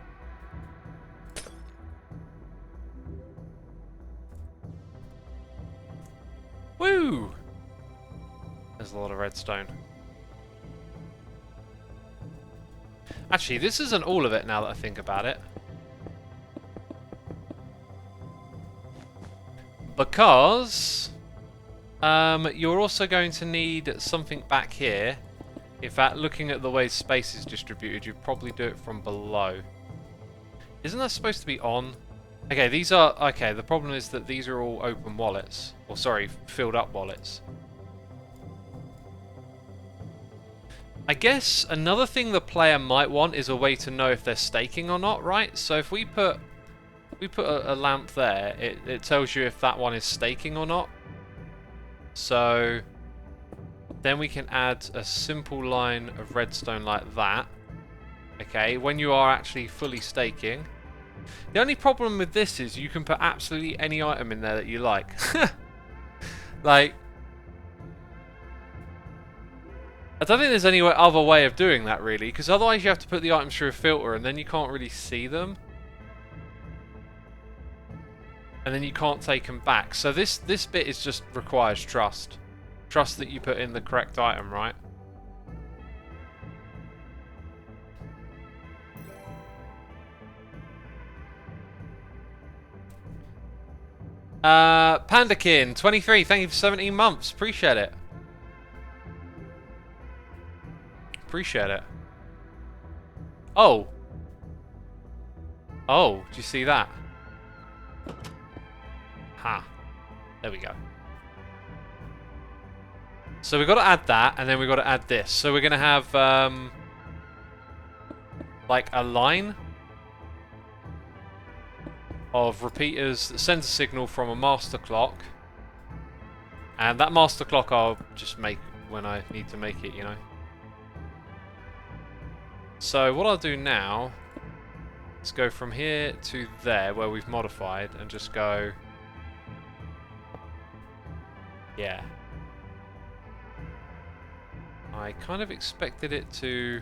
Woo! There's a lot of redstone. Actually, this isn't all of it now that I think about it. Because you're also going to need something back here. In fact, looking at the way space is distributed, you'd probably do it from below. Isn't that supposed to be on? Okay, these are... Okay, the problem is that these are all open wallets. Or sorry, filled up wallets. I guess another thing the player might want is a way to know if they're staking or not, right? So if we put a lamp there, it tells you if that one is staking or not. So then we can add a simple line of redstone like that. Okay, when you are actually fully staking. The only problem with this is you can put absolutely any item in there that you like. Like, I don't think there's any other way of doing that really, because otherwise you have to put the items through a filter and then you can't really see them. And then you can't take them back. So this bit is just requires trust. Trust that you put in the correct item, right? Pandakin 23, thank you for 17 months. Appreciate it. Appreciate it. Oh. Oh, do you see that? Ha. There we go. So we've got to add that, and then we've got to add this. So we're going to have, like a line of repeaters that sends a signal from a master clock. And that master clock I'll just make when I need to make it, you know. So what I'll do now is go from here to there where we've modified and just go... Yeah. I kind of expected it to...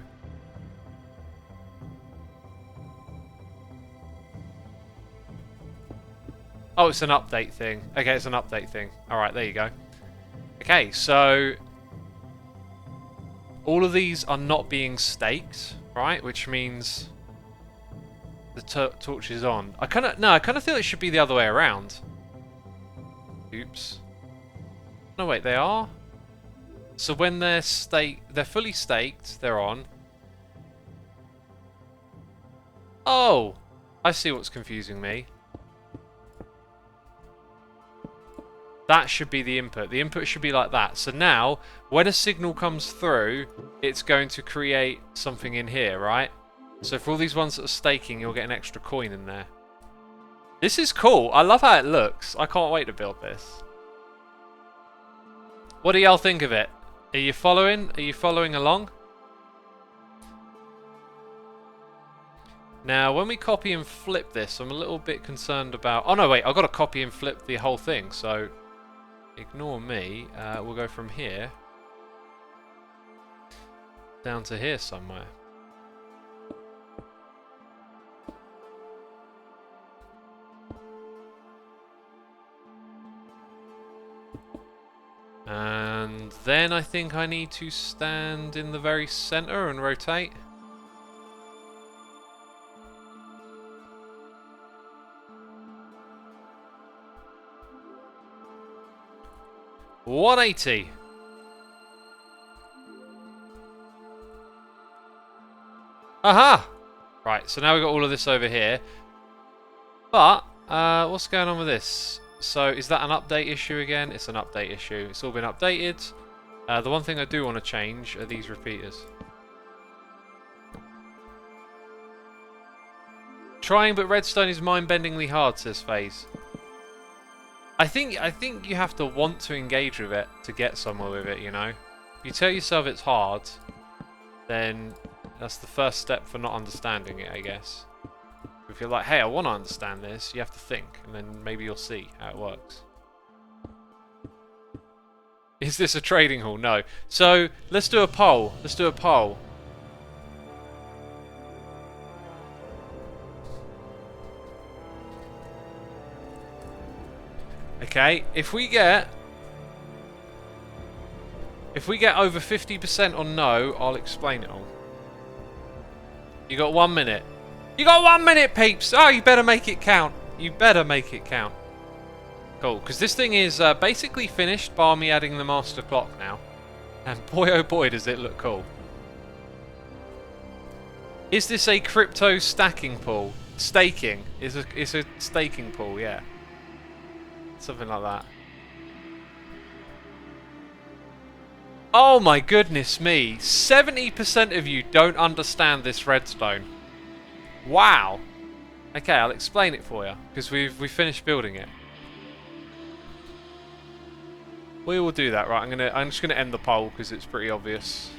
Oh, it's an update thing. Okay, it's an update thing. Alright, there you go. Okay, so... all of these are not being staked, right? Which means... the torch is on. I kind of feel it should be the other way around. Oops. No, wait, they are? So when they're fully staked, they're on. Oh! I see what's confusing me. That should be the input. The input should be like that. So now, when a signal comes through, it's going to create something in here, right? So for all these ones that are staking, you'll get an extra coin in there. This is cool. I love how it looks. I can't wait to build this. What do y'all think of it? Are you following? Are you following along? Now, when we copy and flip this, I'm a little bit concerned about... Oh, no, wait. I've got to copy and flip the whole thing, so... ignore me. We'll go from here down to here somewhere. And then I think I need to stand in the very center and rotate. $180. Aha! Right, so now we've got all of this over here. But, what's going on with this? So, is that an update issue again? It's an update issue. It's all been updated. The one thing I do want to change are these repeaters. Trying, but redstone is mind-bendingly hard, says FaZe. I think you have to want to engage with it to get somewhere with it, you know? If you tell yourself it's hard, then that's the first step for not understanding it, I guess. If you're like, hey, I want to understand this, you have to think, and then maybe you'll see how it works. Is this a trading hall? No. So, let's do a poll. Let's do a poll. Okay, if we get over 50% on no, I'll explain it all. You got 1 minute. You got 1 minute, peeps! Oh, you better make it count. You better make it count. Cool, because this thing is basically finished bar me adding the master clock now. And boy oh boy does it look cool. Is this a crypto stacking pool? Staking. It's a staking pool, yeah. Something like that. Oh my goodness me. 70% of you don't understand this redstone. Wow. Okay, I'll explain it for you. Because we finished building it. We will do that, right? I'm just gonna end the poll because it's pretty obvious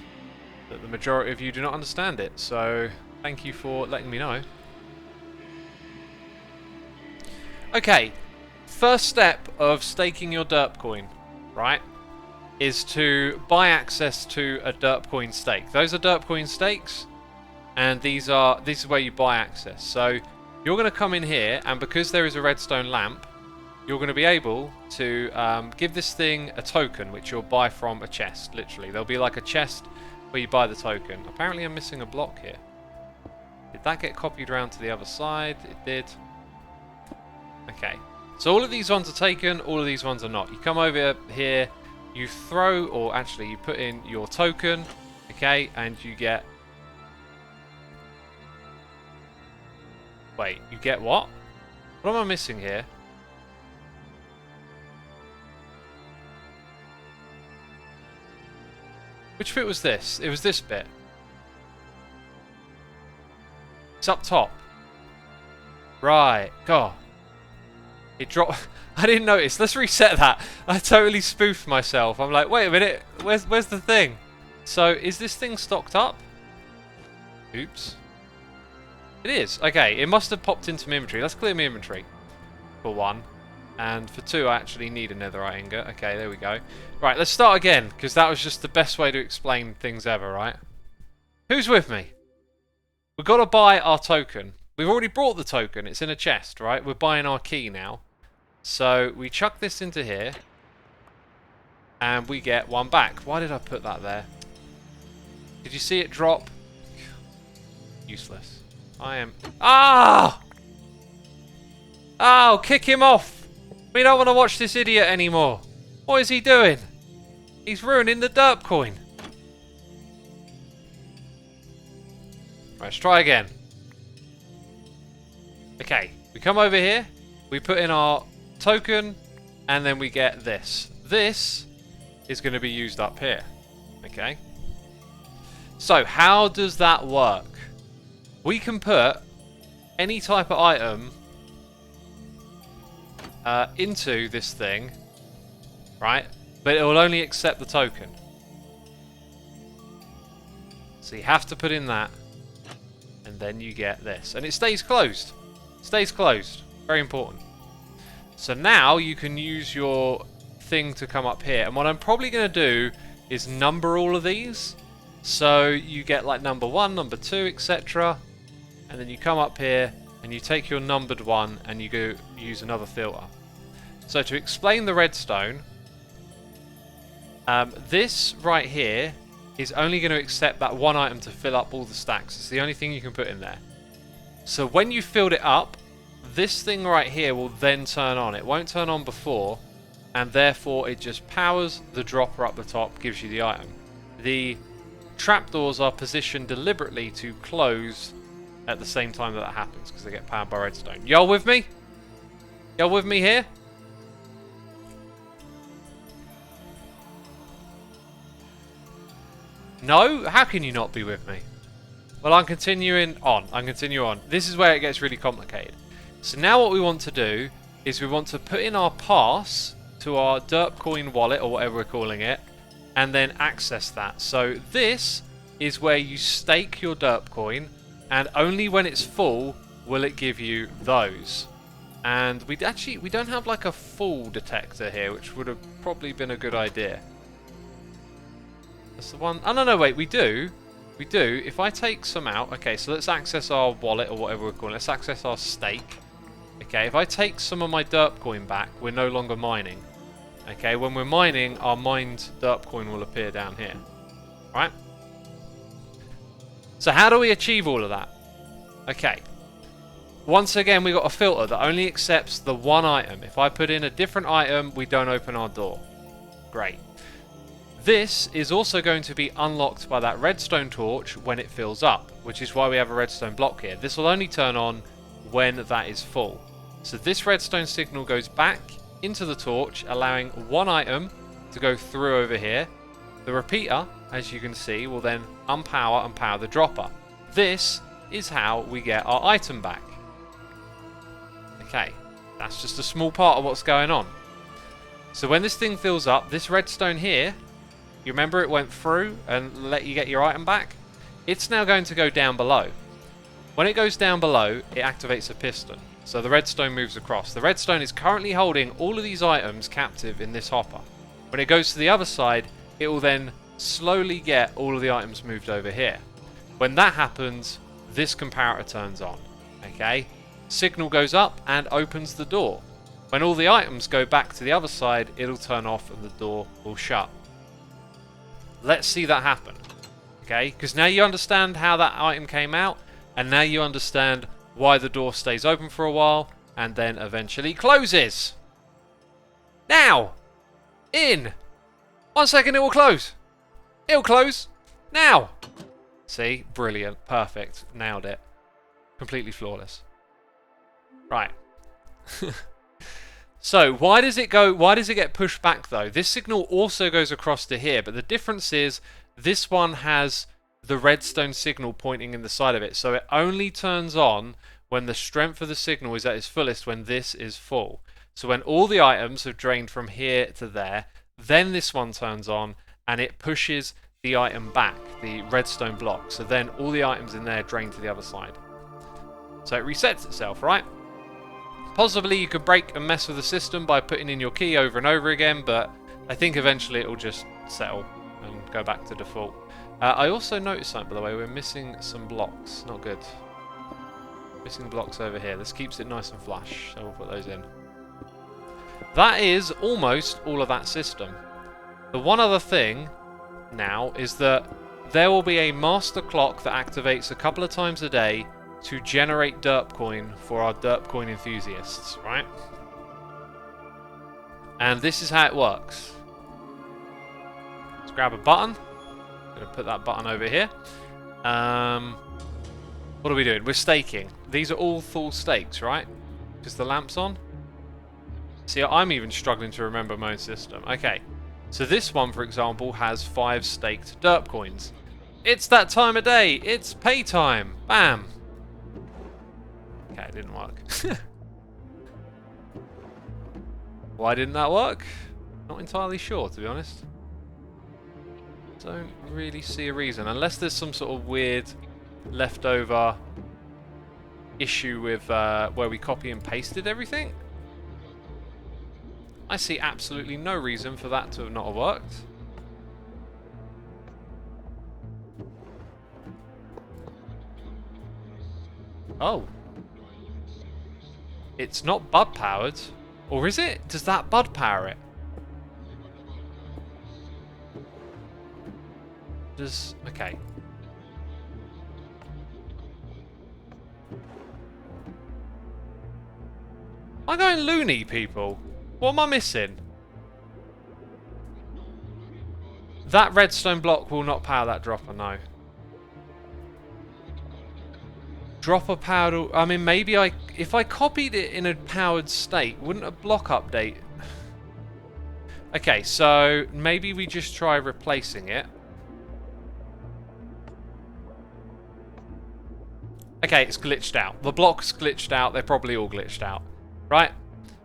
that the majority of you do not understand it. So thank you for letting me know. Okay. First step of staking your Derp Coin, right, is to buy access to a Derp Coin stake. Those are Derp Coin stakes, and this is where you buy access. So you're going to come in here, and because there is a redstone lamp, you're going to be able to give this thing a token, which you'll buy from a chest. Literally, there'll be like a chest where you buy the token. Apparently, I'm missing a block here. Did that get copied around to the other side? It did. Okay. So all of these ones are taken, all of these ones are not. You come over here, you throw, or actually you put in your token, okay, and you get... Wait, you get what? What am I missing here? Which bit was this? It was this bit. It's up top. Right, God. It dropped. I didn't notice. Let's reset that. I totally spoofed myself. I'm like, wait a minute. Where's the thing? So, is this thing stocked up? Oops. It is. Okay, it must have popped into my inventory. Let's clear my inventory. For one. And for two, I actually need a netherite ingot. Okay, there we go. Right, let's start again, because that was just the best way to explain things ever, right? Who's with me? We've got to buy our token. We've already brought the token. It's in a chest, right? We're buying our key now. So we chuck this into here. And we get one back. Why did I put that there? Did you see it drop? Useless. I am... Ah! Oh, kick him off. We don't want to watch this idiot anymore. What is he doing? He's ruining the Derp Coin. Right, let's try again. Okay, we come over here, we put in our token, and then we get this. This is going to be used up here. Okay. So, how does that work? We can put any type of item into this thing, right? But it will only accept the token. So you have to put in that, and then you get this. And it stays closed. Stays closed. Very important. So now you can use your thing to come up here. And what I'm probably going to do is number all of these. So you get like number 1, number 2, etc. And then you come up here and you take your numbered one and you go use another filter. So to explain the redstone, this right here is only going to accept that one item to fill up all the stacks. It's the only thing you can put in there. So when you filled it up, this thing right here will then turn on. It won't turn on before, and therefore it just powers the dropper up the top, gives you the item. The trapdoors are positioned deliberately to close at the same time that happens because they get powered by redstone. Y'all with me? Y'all with me here? No? How can you not be with me? Well, I'm continuing on. This is where it gets really complicated. So now what we want to do is we want to put in our pass to our Derp Coin wallet, or whatever we're calling it, and then access that. So this is where you stake your Derp Coin, and only when it's full will it give you those. And we don't have like a full detector here, which would have probably been a good idea. That's the one. Oh no, wait, we do. We do. If I take some out, okay, so let's access our wallet, or whatever we're calling it. Let's access our stake. Okay, if I take some of my Derp Coin back, we're no longer mining. Okay, when we're mining, our mined Derp Coin will appear down here. Right? So how do we achieve all of that? Okay. Once again, we got a filter that only accepts the one item. If I put in a different item, we don't open our door. Great. This is also going to be unlocked by that redstone torch when it fills up, which is why we have a redstone block here. This will only turn on when that is full. So this redstone signal goes back into the torch, allowing one item to go through over here. The repeater, as you can see, will then unpower and power the dropper. This is how we get our item back. Okay, that's just a small part of what's going on. So when this thing fills up, this redstone here, you remember it went through and let you get your item back? It's now going to go down below. When it goes down below, it activates a piston. So the redstone moves across. The redstone is currently holding all of these items captive in this hopper. When it goes to the other side, it will then slowly get all of the items moved over here. When that happens, this comparator turns on. Okay? Signal goes up and opens the door. When all the items go back to the other side, it'll turn off and the door will shut. Let's see that happen. Okay? Because now you understand how that item came out, and now you understand why the door stays open for a while and then eventually closes. Now! In! 1 second, it will close. It'll close. Now! See? Brilliant. Perfect. Nailed it. Completely flawless. Right. So, why does it get pushed back though? This signal also goes across to here, but the difference is this one has the redstone signal pointing in the side of it. So it only turns on when the strength of the signal is at its fullest, when this is full. So when all the items have drained from here to there, then this one turns on and it pushes the item back, the redstone block. So then all the items in there drain to the other side. So it resets itself, right? Possibly you could break and mess with the system by putting in your key over and over again, but I think eventually it will just settle and go back to default. I also noticed something, by the way. We're missing some blocks. Not good. Missing blocks over here. This keeps it nice and flush, so we'll put those in. That is almost all of that system. The one other thing now is that there will be a master clock that activates a couple of times a day to generate Derp Coin for our Derp Coin enthusiasts, right? And this is how it works. Let's grab a button. I'm going to put that button over here. What are we doing? We're staking. These are all full stakes, right? Because the lamp's on. See, I'm even struggling to remember my own system. Okay, so this one, for example, has 5 staked Derp Coins. It's that time of day. It's pay time. Bam. Okay, it didn't work. Why didn't that work? Not entirely sure, to be honest. Don't really see a reason, unless there's some sort of weird leftover issue with where we copy and pasted everything. I see absolutely no reason for that to not have worked. Oh. It's not bud powered. Or is it? Does that bud power it? Okay. Am I going loony, people? What am I missing? That redstone block will not power that dropper, no. Dropper powered... I mean, maybe if I copied it in a powered state, wouldn't a block update... Okay, so maybe we just try replacing it. Okay, it's glitched out. The block's glitched out. They're probably all glitched out, right?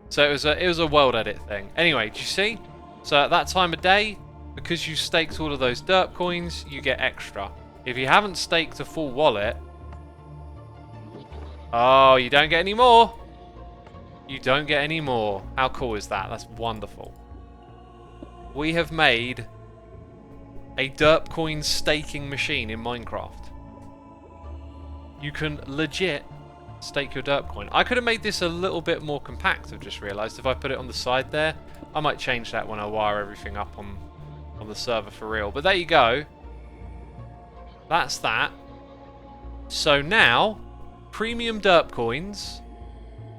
So it was a world edit thing. Anyway, do you see? So at that time of day, because you staked all of those derp coins, you get extra. If you haven't staked a full wallet, oh, you don't get any more. You don't get any more. How cool is that? That's wonderful. We have made a derp coin staking machine in Minecraft. You can legit stake your derp coin. I could have made this a little bit more compact, I've just realised. If I put it on the side there, I might change that when I wire everything up on the server for real. But there you go. That's that. So now, premium derp coins.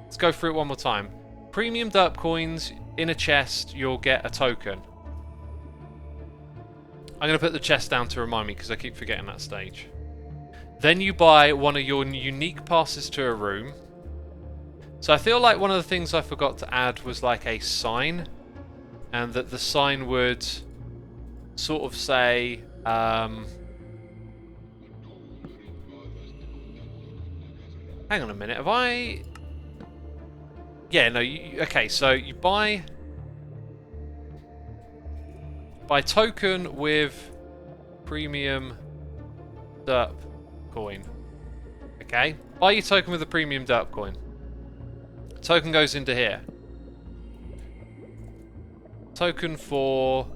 Let's go through it one more time. Premium derp coins, in a chest, you'll get a token. I'm going to put the chest down to remind me because I keep forgetting that stage. Then you buy one of your unique passes to a room. So I feel like one of the things I forgot to add was like a sign. And that the sign would sort of say... hang on a minute, have I... Yeah, no, okay, so you buy token with premium derp coin. Okay, buy your token with a premium derp coin. Token goes into here. Token for,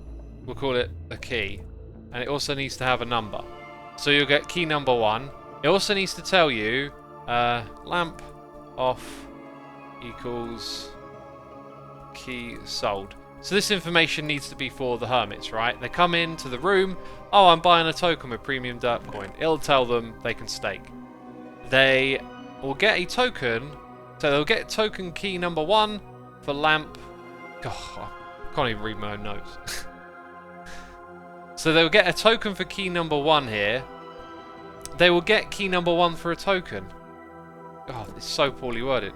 we'll call it a key, and it also needs to have a number. So you'll get key number 1. It also needs to tell you lamp off equals key sold. So this information needs to be for the hermits, right? They come into the room. Oh, I'm buying a token with premium derp coin. It'll tell them they can stake. They will get a token. So they'll get token key number 1 for lamp. God, I can't even read my own notes. So they'll get a token for key number 1 here. They will get key number 1 for a token. Oh, it's so poorly worded.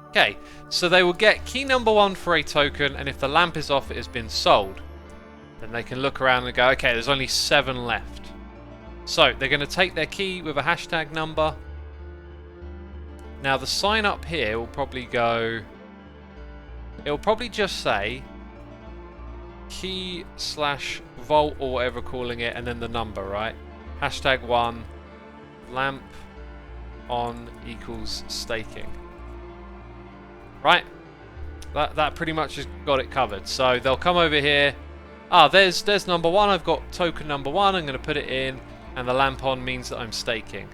Okay, so they will get key number 1 for a token, and if the lamp is off, it has been sold. Then they can look around and go, okay, there's only 7 left. So they're going to take their key with a hashtag number. Now the sign up here will probably go... It'll probably just say key/vault or whatever we're calling it, and then the number, right? Hashtag 1 lamp on equals staking. Right? That pretty much has got it covered. So they'll come over here. Ah, there's number 1. I've got token number 1. I'm going to put it in, and the lamp on means that I'm staking.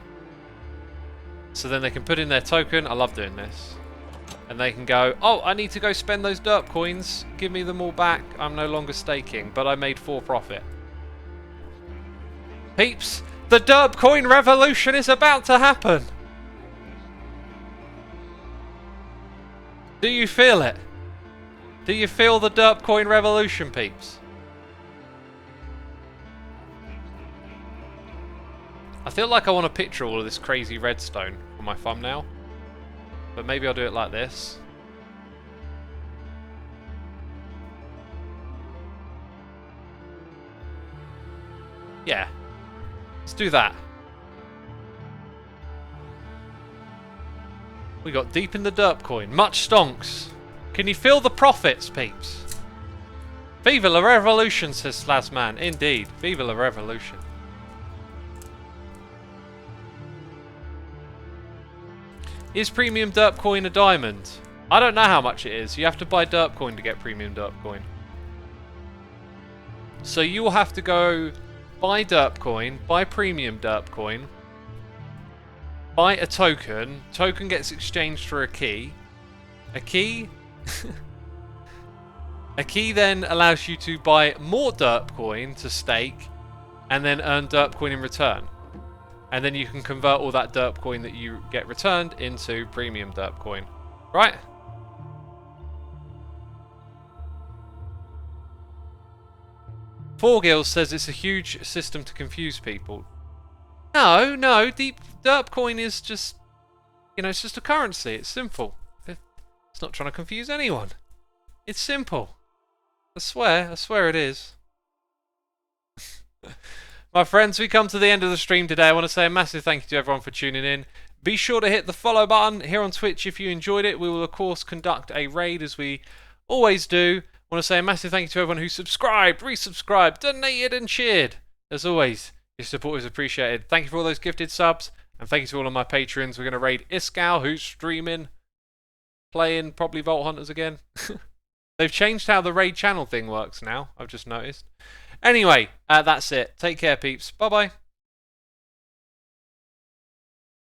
So then they can put in their token. I love doing this. And they can go, oh, I need to go spend those derp coins. Give me them all back. I'm no longer staking, but I made 4 profit. Peeps, the derp coin revolution is about to happen. Do you feel it? Do you feel the derp coin revolution, peeps? I feel like I want to picture all of this crazy redstone for my thumbnail. But maybe I'll do it like this. Yeah. Let's do that. We got deep in the derp coin. Much stonks. Can you feel the profits, peeps? Viva la revolution, says Slazman. Indeed. Viva la revolution. Is premium derp coin a diamond? I don't know how much it is. You have to buy derp coin to get premium derp coin. So you will have to go buy derp coin, buy premium derp coin, buy a token. Token gets exchanged for a key. A key... a key then allows you to buy more derp coin to stake and then earn derp coin in return. And then you can convert all that Derp Coin that you get returned into premium Derp Coin. Right? Forgills says it's a huge system to confuse people. No, no, the Derp Coin is just, you know, it's just a currency. It's simple. It's not trying to confuse anyone. It's simple. I swear it is. My friends, we come to the end of the stream today. I want to say a massive thank you to everyone for tuning in. Be sure to hit the follow button here on Twitch if you enjoyed it. We will, of course, conduct a raid as we always do. I want to say a massive thank you to everyone who subscribed, resubscribed, donated and cheered. As always, your support is appreciated. Thank you for all those gifted subs, and thank you to all of my patrons. We're going to raid Iskal, who's streaming, playing probably Vault Hunters again. They've changed how the raid channel thing works now, I've just noticed. Anyway, that's it. Take care, peeps. Bye-bye.